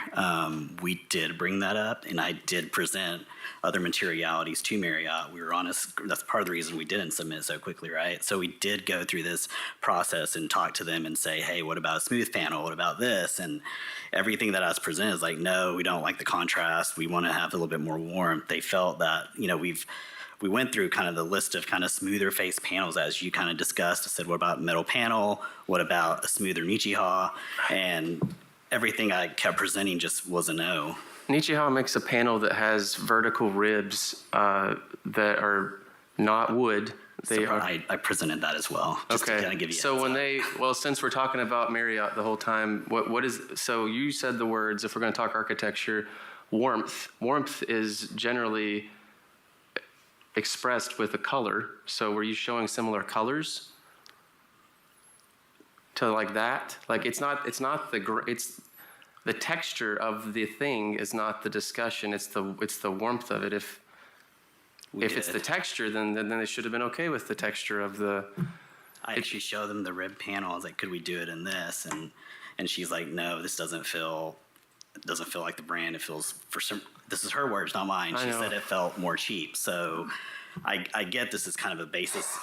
We did bring that up, and I did present other materialities to Marriott. We were honest. That's part of the reason we didn't submit so quickly, right? So we did go through this process and talk to them and say, hey, what about a smooth panel? What about this? And everything that I was presented is like, no, we don't like the contrast. We want to have a little bit more warmth. They felt that, we went through kind of the list of kind of smoother face panels as you kind of discussed. I said, what about metal panel? What about a smoother Nichiha? And everything I kept presenting just was a no. Nichiha makes a panel that has vertical ribs that are not wood. I presented that as well. Just to kind of give you so when since we're talking about Marriott the whole time, so you said the words, if we're going to talk architecture, warmth. Warmth is generally expressed with a color. So were you showing similar colors to like that? Like it's the texture of the thing is not the discussion. It's the warmth of it. If it's the texture, then they should have been okay with the texture of the. I actually showed them the rib panel. I was like, could we do it in this? And she's like, no, this doesn't feel like the brand. It feels this is her words, not mine. She said it felt more cheap. So I get this is kind of a basis,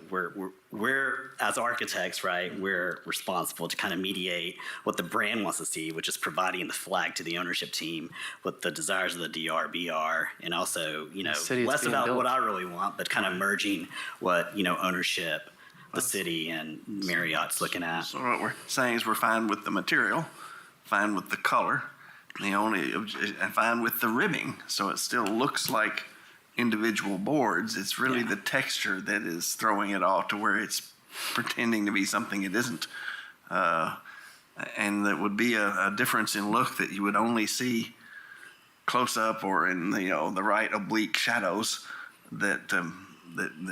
we're as architects, right, we're responsible to kind of mediate what the brand wants to see, which is providing the flag to the ownership team, what the desires of the DRB are, and also, less about what I really want, but kind of merging what, ownership, the city, and Marriott's looking at. So what we're saying is we're fine with the material, fine with the color, and fine with the ribbing, so it still looks like individual boards. It's really the texture that is throwing it off to where it's pretending to be something it isn't. And that would be a difference in look that you would only see close up or in the right oblique shadows that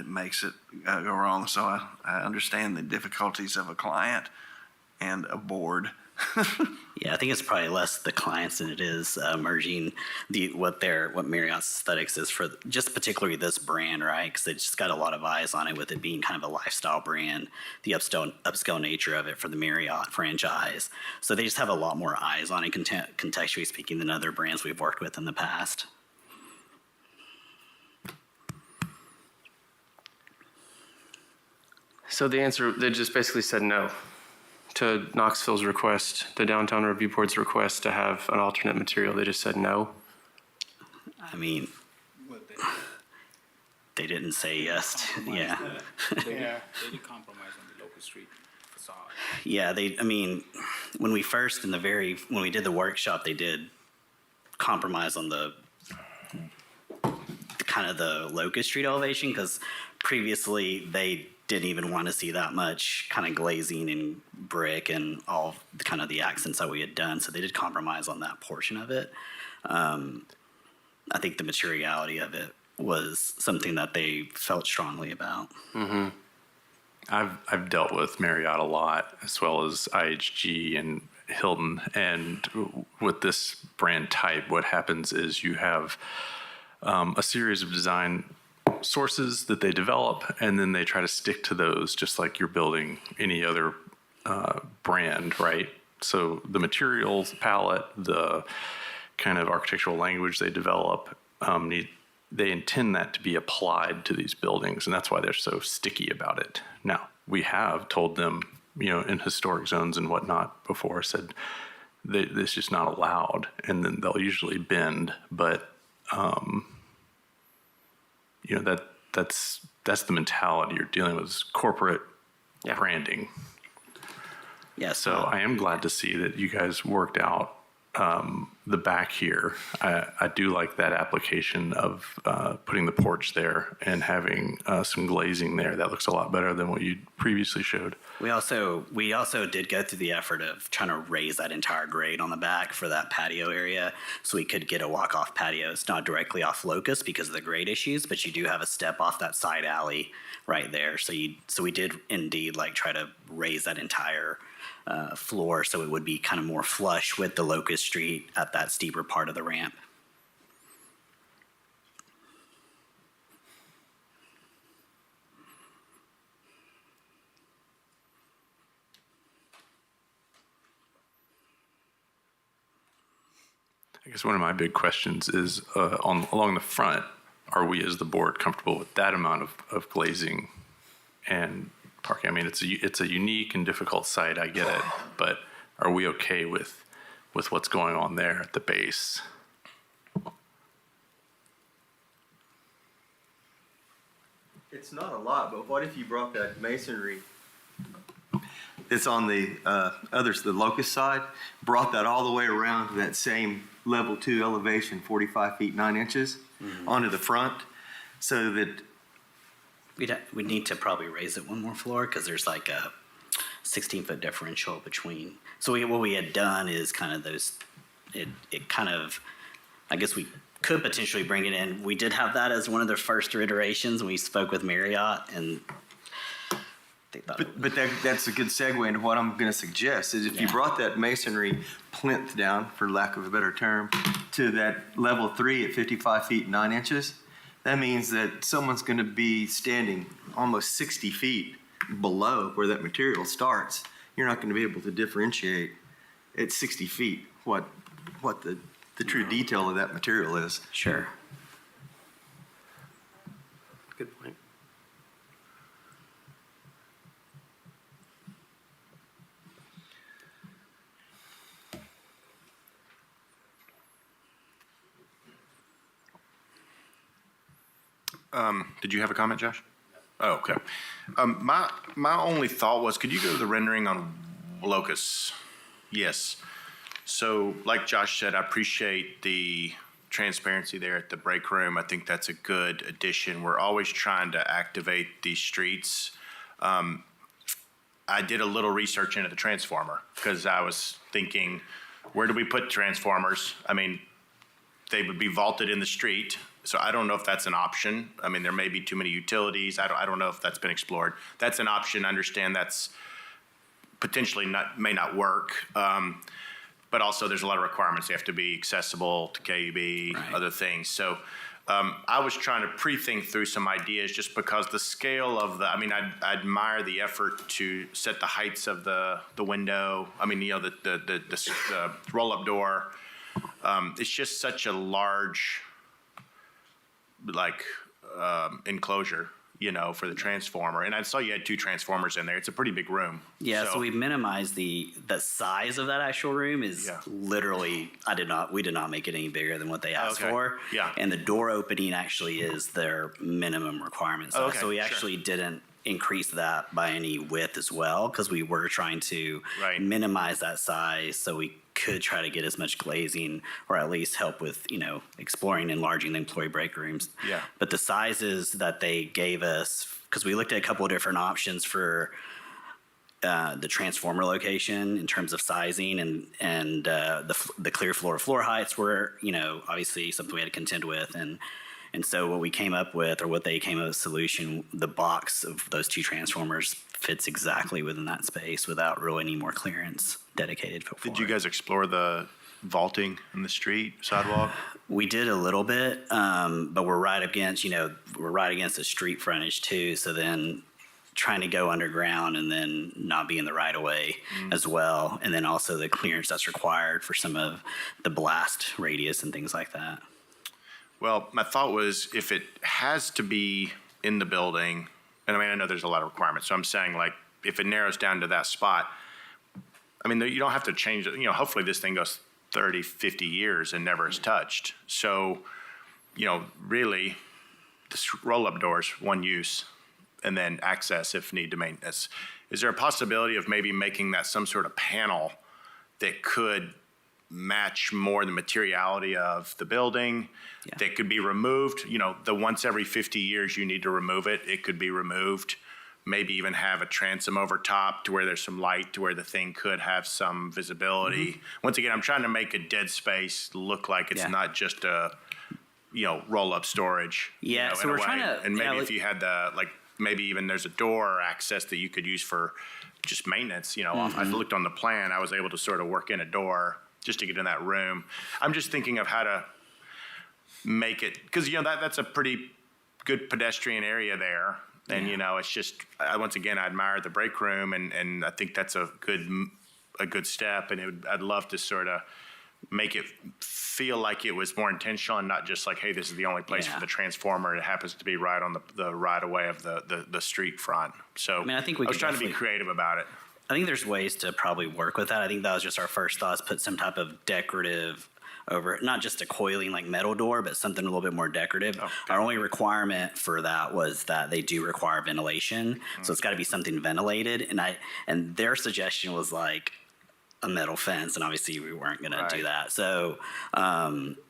makes it go wrong. So I understand the difficulties of a client and a board. Yeah, I think it's probably less the clients than it is merging what Marriott's aesthetics is for just particularly this brand, right? Because it's just got a lot of eyes on it with it being kind of a lifestyle brand, the upscale nature of it for the Marriott franchise. So they just have a lot more eyes on it, contextually speaking, than other brands we've worked with in the past. So the answer, they just basically said no to Knoxville's request, the Downtown Review Board's request to have an alternate material. They just said no. I mean, they didn't say yes. They did compromise on the local street facade. Yeah, when we did the workshop, they did compromise on the kind of the Locust Street elevation, because previously they didn't even want to see that much kind of glazing and brick and all kind of the accents that we had done. So they did compromise on that portion of it. I think the materiality of it was something that they felt strongly about. Mm-hmm. I've dealt with Marriott a lot, as well as IHG and Hilton. And with this brand type, what happens is you have a series of design sources that they develop, and then they try to stick to those, just like you're building any other brand, right? So the materials palette, the kind of architectural language they develop, they intend that to be applied to these buildings, and that's why they're so sticky about it. Now, we have told them, in historic zones and whatnot before, said this is just not allowed, and then they'll usually bend, but that's the mentality you're dealing with, is corporate branding. Yeah. So I am glad to see that you guys worked out the back here, I do like that application of putting the porch there and having some glazing there. That looks a lot better than what you previously showed. We also did go through the effort of trying to raise that entire grade on the back for that patio area, so we could get a walk-off patio. It's not directly off Locust because of the grade issues, but you do have a step off that side alley right there. So we did indeed like try to raise that entire floor so it would be kind of more flush with the Locust Street at that steeper part of the ramp. I guess one of my big questions is along the front, are we as the board comfortable with that amount of glazing and parking? I mean, it's a unique and difficult site, I get it, but are we okay with what's going on there at the base? It's not a lot, but what if you brought that masonry that's on the the Locust side, brought that all the way around to that same level 2 elevation, 45 feet 9 inches, onto the front, so that We'd need to probably raise it one more floor because there's like a 16-foot differential between. So what we had done is kind of it kind of, I guess we could potentially bring it in. We did have that as one of the first iterations. We spoke with Marriott and they thought. But that's a good segue into what I'm going to suggest is if you brought that masonry plinth down, for lack of a better term, to that level 3 at 55 feet 9 inches, that means that someone's going to be standing almost 60 feet below where that material starts. You're not going to be able to differentiate at 60 feet what the true detail of that material is. Sure. Good point. Did you have a comment, Josh? Oh, okay. My only thought was, could you go to the rendering on Locust? Yes. So, like Josh said, I appreciate the transparency there at the break room. I think that's a good addition. We're always trying to activate these streets. I did a little research into the transformer because I was thinking, where do we put transformers? I mean, they would be vaulted in the street. So I don't know if that's an option. I mean, there may be too many utilities. I don't know if that's been explored. That's an option. I understand that's potentially may not work. But also there's a lot of requirements. They have to be accessible to KUB, other things. So I was trying to pre-think through some ideas just because the scale of I admire the effort to set the heights of the window. I mean, the roll-up door. It's just such a large enclosure, for the transformer. And I saw you had 2 transformers in there. It's a pretty big room. Yeah, so we minimized the size of that actual room is literally, we did not make it any bigger than what they asked for. Yeah. And the door opening actually is their minimum requirement size. So we actually didn't increase that by any width as well because we were trying to minimize that size so we could try to get as much glazing or at least help with, exploring enlarging the employee break rooms. Yeah. But the sizes that they gave us, because we looked at a couple of different options for the transformer location in terms of sizing and the clear floor heights were, obviously something we had to contend with. And so what we came up with, or what they came up with a solution, the box of those 2 transformers fits exactly within that space without really any more clearance dedicated for Did you guys explore the vaulting in the street sidewalk? We did a little bit, but we're right against the street frontage too. So then trying to go underground and then not be in the right of way as well. And then also the clearance that's required for some of the blast radius and things like that. Well, my thought was if it has to be in the building, and I know there's a lot of requirements, so I'm saying if it narrows down to that spot, you don't have to change it. Hopefully this thing goes 30, 50 years and never is touched. So, really, this roll-up doors, one use, and then access if need to maintenance. Is there a possibility of maybe making that some sort of panel that could match more the materiality of the building that could be removed. You know, the once every 50 years you need to remove it, it could be removed. Maybe even have a transom over top to where there's some light to where the thing could have some visibility. Once again, I'm trying to make a dead space look like it's not just a, roll-up storage. Yeah, so in a we're trying way. to- And maybe yeah, if you had maybe even there's a door or access that you could use for just maintenance, I looked on the plan, I was able to sort of work in a door just to get in that room. I'm just thinking of how to make it, because, that's a pretty good pedestrian area there. And, it's just, once again, I admire the break room, and I think that's a good step. And I'd love to sort of make it feel like it was more intentional and not just like, hey, this is the only place for the transformer. It happens to be right on the right of way of the street front. So I think we I was could trying to be definitely- creative about it. I think there's ways to probably work with that. I think that was just our first thoughts, put some type of decorative over, not just a coiling like metal door, but something a little bit more decorative. Our only requirement for that was that they do require ventilation. So it's got to be something ventilated. And their suggestion was like a metal fence. And obviously we weren't going to do that. So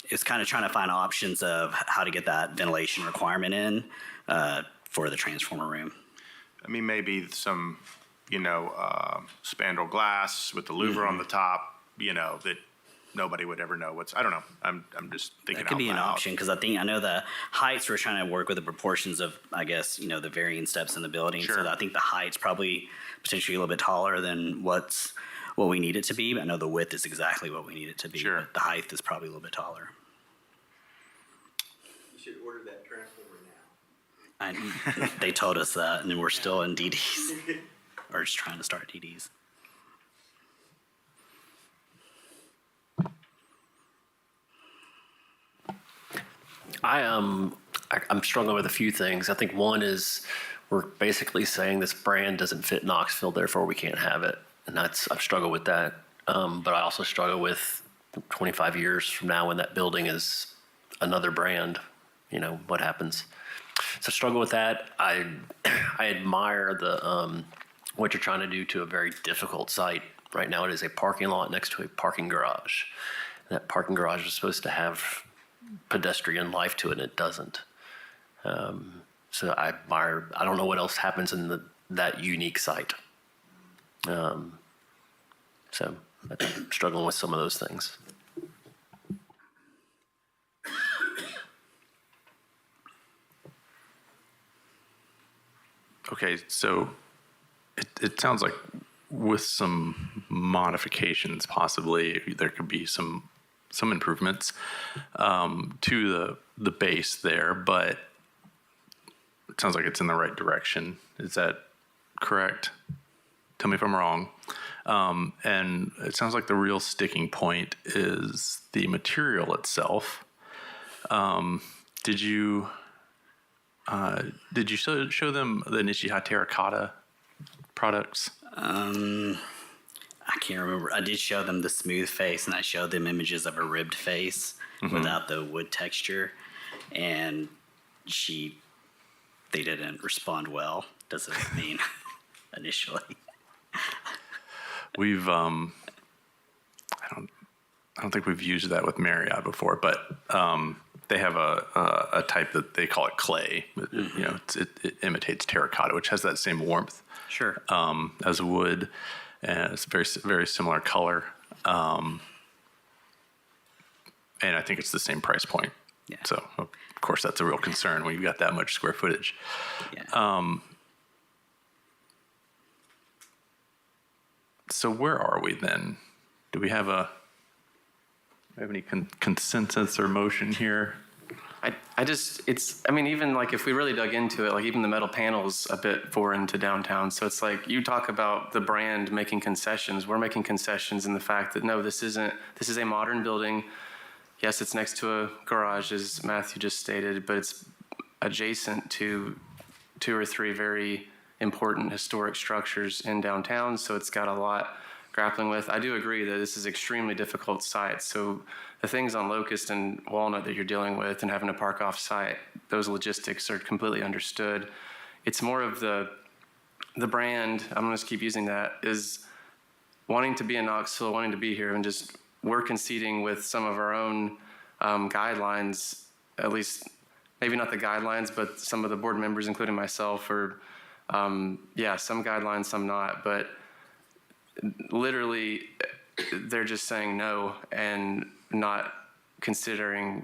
it's kind of trying to find options of how to get that ventilation requirement in for the transformer room. I mean, maybe some, spandrel glass with the louver on the top, that nobody would ever know what's, I don't know. I'm just thinking That could be an out loud. option because I know the heights we're trying to work with the proportions of, I guess, the varying steps in the building. Sure. So I think the height's probably potentially a little bit taller than what we need it to be. But I know the width is exactly what we need it to be. Sure. But the height is probably a little bit taller. You should order that transformer now. They told us that, and then we're still in DDs. Or just trying to start DDs. I'm struggling with a few things. I think one is we're basically saying this brand doesn't fit Knoxville, therefore we can't have it, and I've struggled with that. But I also struggle with 25 years from now when that building is another brand. What happens? So I struggle with that. I admire the what you're trying to do to a very difficult site. Right now, it is a parking lot next to a parking garage. And that parking garage is supposed to have pedestrian life to it, and it doesn't. So I admire. I don't know what else happens in that unique site. So I think I'm struggling with some of those things. Okay, so it sounds like with some modifications, possibly there could be some improvements to the base there, but it sounds like it's in the right direction. Is that correct? Tell me if I'm wrong. And it sounds like the real sticking point is the material itself. Did you show them the Nishiha terracotta products? I can't remember. I did show them the smooth face, and I showed them images of a ribbed face without the wood texture, and they didn't respond well. Doesn't mean initially. We've I don't think we've used that with Marriott before, but they have a type that they call it clay. It imitates terracotta, which has that same warmth. Sure. As wood, and it's very very similar color. And I think it's the same price point. Yeah. So of course that's a real concern when you've got that much square footage. Yeah. So where are we then? Do we have any consensus or motion here? Even like if we really dug into it, like even the metal panel's a bit foreign to downtown. So it's like you talk about the brand making concessions. We're making concessions in the fact that no, this is a modern building. Yes, it's next to a garage, as Matthew just stated, but it's adjacent to 2 or 3 very important historic structures in downtown. So it's got a lot grappling with. I do agree that this is extremely difficult site. So the things on Locust and Walnut that you're dealing with and having to park off site, those logistics are completely understood. It's more of the brand, I'm going to keep using that, is wanting to be in Knoxville, wanting to be here, and just we're conceding with some of our own guidelines, at least maybe not the guidelines, but some of the board members, including myself, or some guidelines, some not. But literally, they're just saying no and not considering,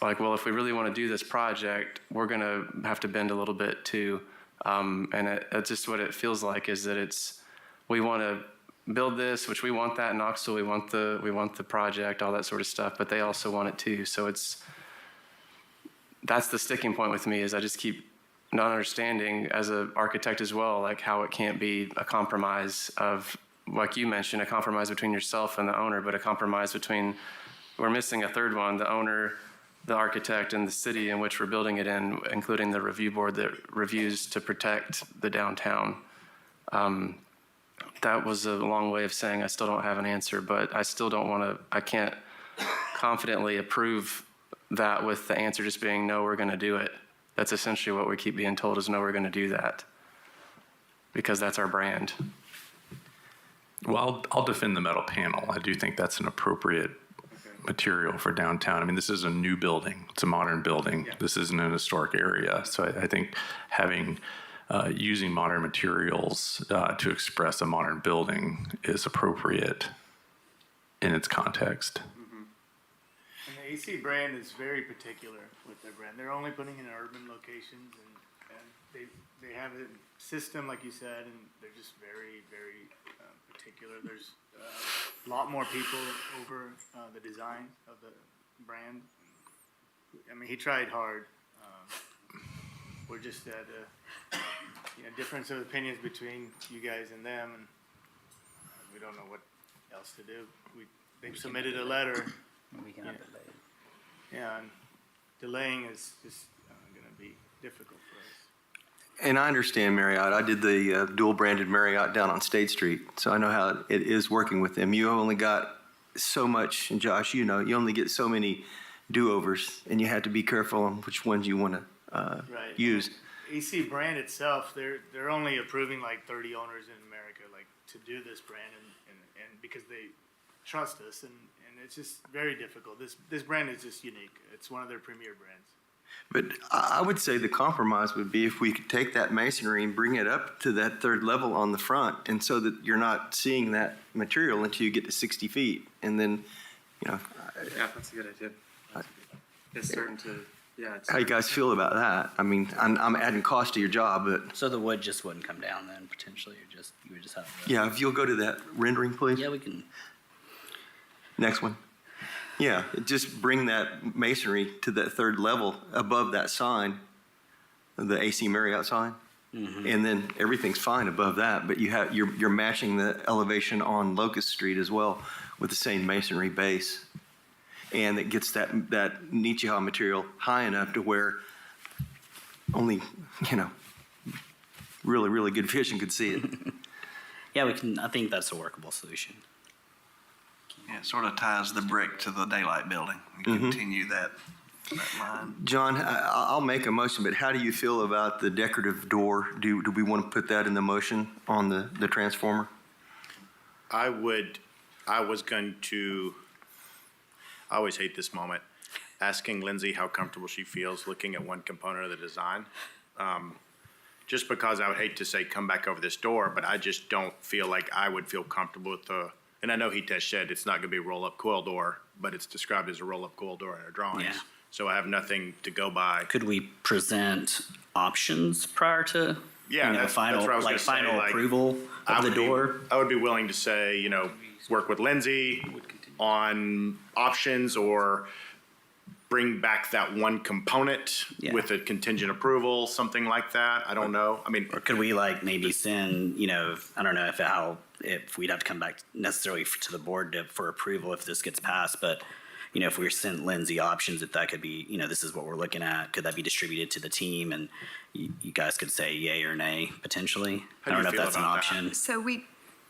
like, well, if we really want to do this project, we're going to have to bend a little bit too. And it's just what it feels like is that we want to build this, which we want that in Knoxville, we want the project, all that sort of stuff, but they also want it too. So that's the sticking point with me, is I just keep not understanding, as an architect as well, like how it can't be a compromise of, like you mentioned, a compromise between yourself and the owner, but a compromise between, we're missing a third one, the owner, the architect, and the city in which we're building it in, including the review board that reviews to protect the downtown. That was a long way of saying I still don't have an answer, but I still don't want to, I can't confidently approve that with the answer just being, no, we're going to do it. That's essentially what we keep being told, is no, we're going to do that, because that's our brand. Well, I'll defend the metal panel. I do think that's an appropriate material for downtown. I mean, this is a new building. It's a modern building. Yeah. This isn't an historic area. So I think using modern materials to express a modern building is appropriate in its context. And the AC brand is very particular with their brand. They're only putting in urban locations, and they have a system, like you said, and they're just very, very particular. There's a lot more people over the design of the brand. I mean, he tried hard. We're just at a difference of opinions between you guys and them, and we don't know what else to do. They've submitted a letter. We cannot delay. Yeah, and delaying is just going to be difficult for us. And I understand Marriott. I did the dual-branded Marriott down on State Street, so I know how it is working with them. You only got so much, and Josh, you only get so many do-overs, and you have to be careful on which ones you want to use. AC brand itself, they're only approving like 30 owners in America, like, to do this brand, and because they trust us, and it's just very difficult. This brand is just unique. It's one of their premier brands. But I would say the compromise would be if we could take that masonry and bring it up to that third level on the front, and so that you're not seeing that material until you get to 60 feet. And then, Yeah, that's a good idea. It's certain to, how you guys feel about that? I mean, I'm adding cost to your job, but. So the wood just wouldn't come down then, potentially, you would just have. Yeah, if you'll go to that rendering, please. Yeah, we can. Next one. Yeah, just bring that masonry to that third level above that sign, the AC Marriott sign, and then everything's fine above that. But you're matching the elevation on Locust Street as well with the same masonry base, and it gets that Nichihau material high enough to where only really, really good vision could see it. Yeah, we can. I think that's a workable solution. Yeah, it sort of ties the brick to the daylight building. We continue that line. John, I'll make a motion, but how do you feel about the decorative door? Do we want to put that in the motion on the transformer? I always hate this moment, asking Lindsay how comfortable she feels looking at one component of the design. Just because I would hate to say, come back over this door, but I just don't feel like I would feel comfortable with and I know Hitesh said it's not going to be a roll-up coil door, but it's described as a roll-up coil door in our drawings. Yeah. So I have nothing to go by. Could we present options prior to final approval of the door? I would be willing to say, work with Lindsay on options, or bring back that one component with a contingent approval, something like that. I don't know. I mean, or could we maybe send, I don't know if we'd have to come back necessarily to the board for approval if this gets passed, but if we sent Lindsay options, if that could be, this is what we're looking at, could that be distributed to the team and you guys could say yay or nay potentially? I don't know if that's an option. So we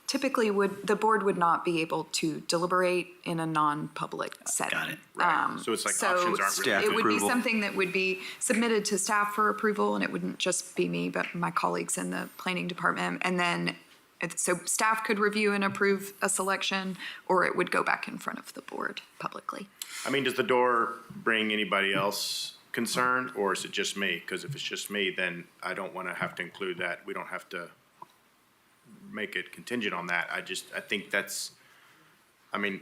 typically the board would not be able to deliberate in a non-public setting. Got it. Right. So it's like options aren't really. It would be something that would be submitted to staff for approval, and it wouldn't just be me, but my colleagues in the planning department. And then So staff could review and approve a selection, or it would go back in front of the board publicly. I mean, does the door bring anybody else concerned, or is it just me? Because if it's just me, then I don't want to have to include that. We don't have to make it contingent on that. I think that's, I mean,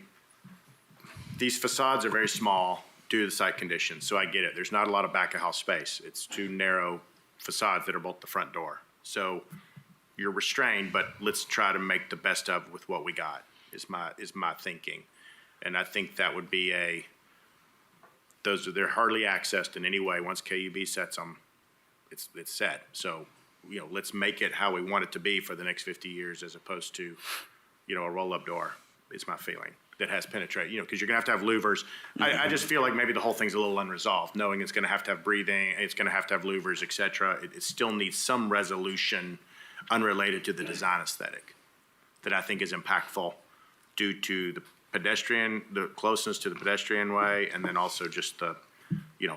these facades are very small due to the site conditions, so I get it. There's not a lot of back of house space. It's two narrow facades that are both the front door. So you're restrained, but let's try to make the best of with what we got, is my thinking. And I think that would be they're hardly accessed in any way. Once KUB sets them, it's set. So, let's make it how we want it to be for the next 50 years, as opposed to, a roll-up door, is my feeling, that has penetrate, because you're gonna have louvers. I just feel like maybe the whole thing's a little unresolved, knowing it's gonna have breathing, it's gonna have louvers, et cetera. It still needs some resolution unrelated to the design aesthetic that I think is impactful due to the closeness to the pedestrian way, and then also just the,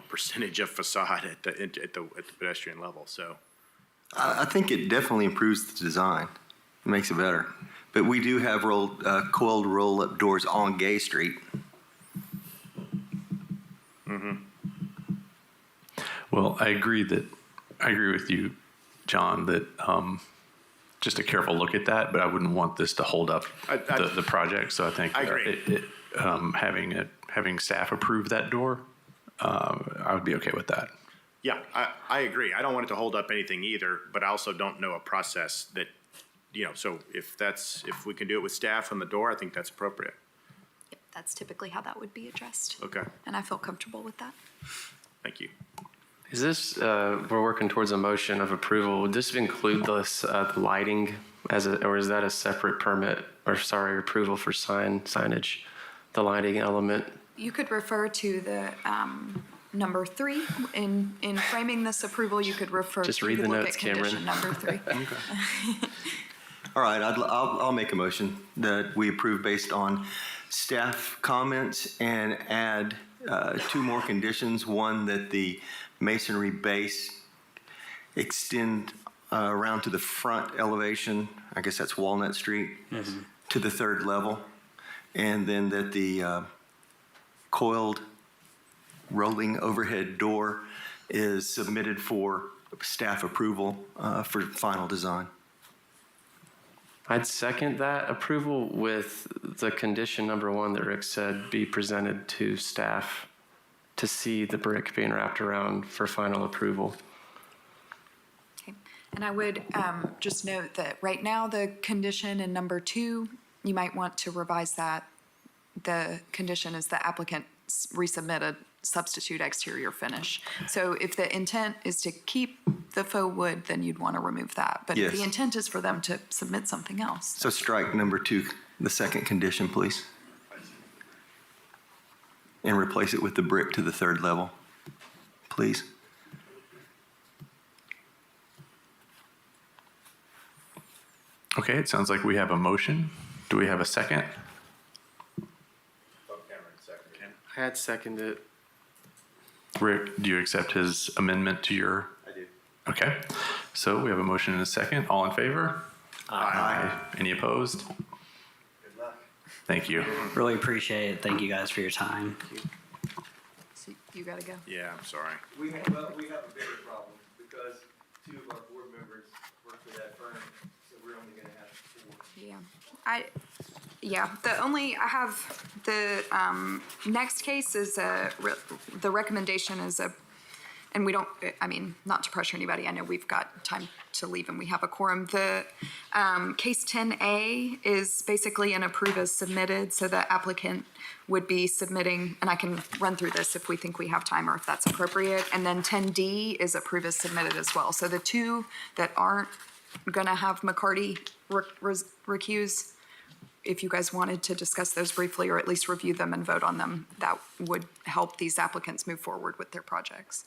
percentage of facade at the pedestrian level. So I think it definitely improves the design. It makes it better. But we do have coiled roll-up doors on Gay Street. Well, I agree with you, John, that just a careful look at that, but I wouldn't want this to hold up the project. So I think I agree. Having staff approve that door, I would be okay with that. yeah, I agree. I don't want it to hold up anything either, but I also don't know a process that, so if we can do it with staff on the door, I think that's appropriate. Yep, that's typically how that would be addressed. Okay, And I feel comfortable with that. thank you. Is this, we're working towards a motion of approval, would this include the lighting or is that a separate approval for signage, the lighting element? You could refer to the number 3 in framing this approval. You could refer. Just you read could the look notes, at condition Cameron. Number 3. All right, I'll make a motion that we approve based on staff comments and add 2 more conditions. One, that the masonry base extend around to the front elevation, I guess that's Walnut Street, to the 3rd level. And then that the coiled rolling overhead door is submitted for staff approval for final design. I'd second that approval with the condition number 1 that Rick said be presented to staff to see the brick being wrapped around for final approval. Okay. And I would just note that right now the condition in number 2, you might want to revise that. The condition is the applicant resubmit a substitute exterior finish. So if the intent is to keep the faux wood, then you'd want to remove that. But if Yes. the intent is for them to submit something else. So strike number 2, the second condition, please. And replace it with the brick to the 3rd level, please. Okay, it sounds like we have a motion. Do we have a second? I had seconded. Rick, do you accept his amendment to your? I do. Okay, so we have a motion and a second. All in favor? Aye. Any opposed? Good luck. Thank you. Really appreciate it. Thank you guys for your time. So you got to go. Yeah, I'm sorry. We have a bigger problem because 2 of our board members work for that firm, so we're only going to have 4. I have the next case is the recommendation is and we don't, not to pressure anybody, I know we've got time to leave and we have a quorum. The case 10A is basically an approve as submitted, so the applicant would be submitting, and I can run through this if we think we have time or if that's appropriate, and then 10D is approve as submitted as well. So the 2 that aren't gonna have McCarty recuse, if you guys wanted to discuss those briefly or at least review them and vote on them, that would help these applicants move forward with their projects.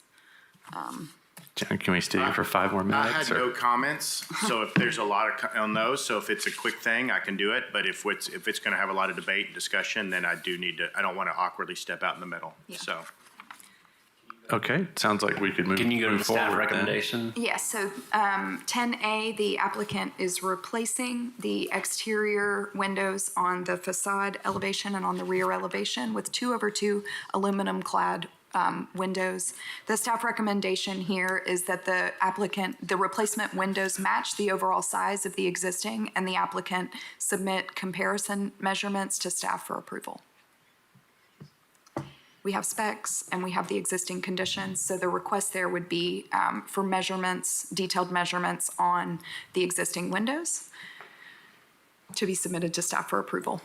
John, can we stay here for 5 more minutes? I had no comments, so if there's a lot on those, so if it's a quick thing, I can do it. But if it's going to have a lot of debate and discussion, then I do need to. I don't want to awkwardly step out in the middle. Yeah. So Okay, sounds like we could move. Can you go to move the staff forward then. recommendation? Yes, so 10A, the applicant is replacing the exterior windows on the facade elevation and on the rear elevation with 2/2 aluminum clad windows. The staff recommendation here is that the replacement windows match the overall size of the existing, and the applicant submit comparison measurements to staff for approval. We have specs and we have the existing conditions, so the request there would be for measurements, detailed measurements on the existing windows to be submitted to staff for approval.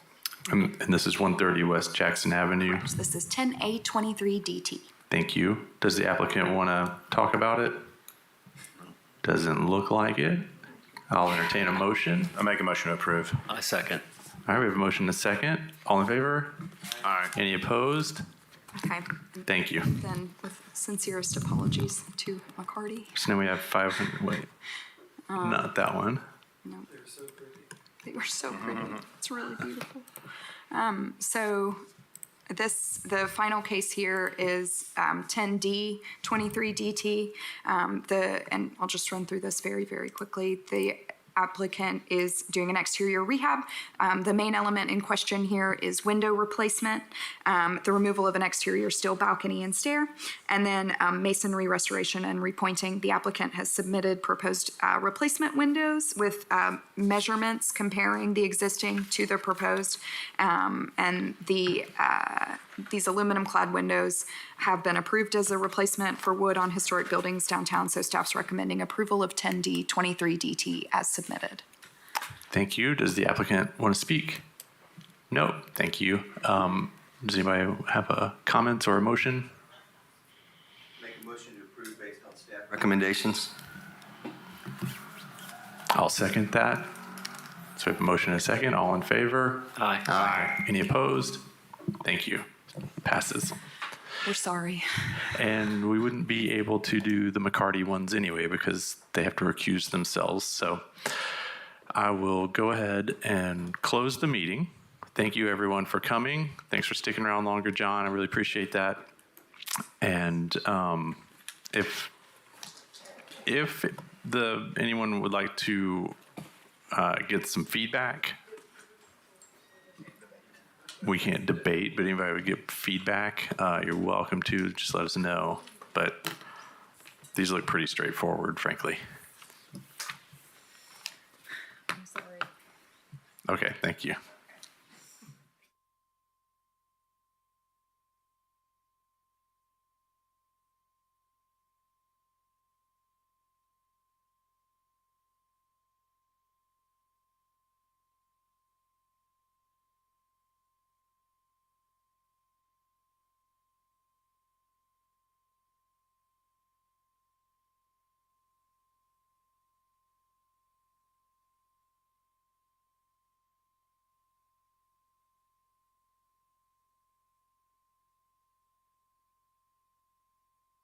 And this is 130 West Jackson Avenue. So this is 10A23DT. Thank you. Does the applicant want to talk about it? Doesn't look like it. I'll entertain a motion. I make a motion to approve. I second. All right, we have a motion and a second. All in favor? Aye. Any opposed? Okay. Thank you. Then with sincerest apologies to McCarty. So now we have 500, wait, not that one. No. They were so pretty. It's really beautiful. So the final case here is 10D23DT. And I'll just run through this very, very quickly. The applicant is doing an exterior rehab. The main element in question here is window replacement, the removal of an exterior steel balcony and stair, and then masonry restoration and repointing. The applicant has submitted proposed replacement windows with measurements comparing the existing to the proposed, and these aluminum clad windows have been approved as a replacement for wood on historic buildings downtown, so staff's recommending approval of 10D23DT as submitted. Thank you. Does the applicant want to speak? No, thank you. Does anybody have a comment or a motion? Make a motion to approve based on staff recommendations. I'll second that. So we have a motion and a second. All in favor? Aye. Aye. Any opposed? Thank you. Passes. We're sorry. And we wouldn't be able to do the McCarty ones anyway because they have to recuse themselves. So I will go ahead and close the meeting. Thank you everyone for coming. Thanks for sticking around longer, John. I really appreciate that. And if anyone would like to get some feedback, we can't debate, but anybody would get feedback, you're welcome to. Just let us know. But these look pretty straightforward, frankly. I'm sorry. Okay, thank you.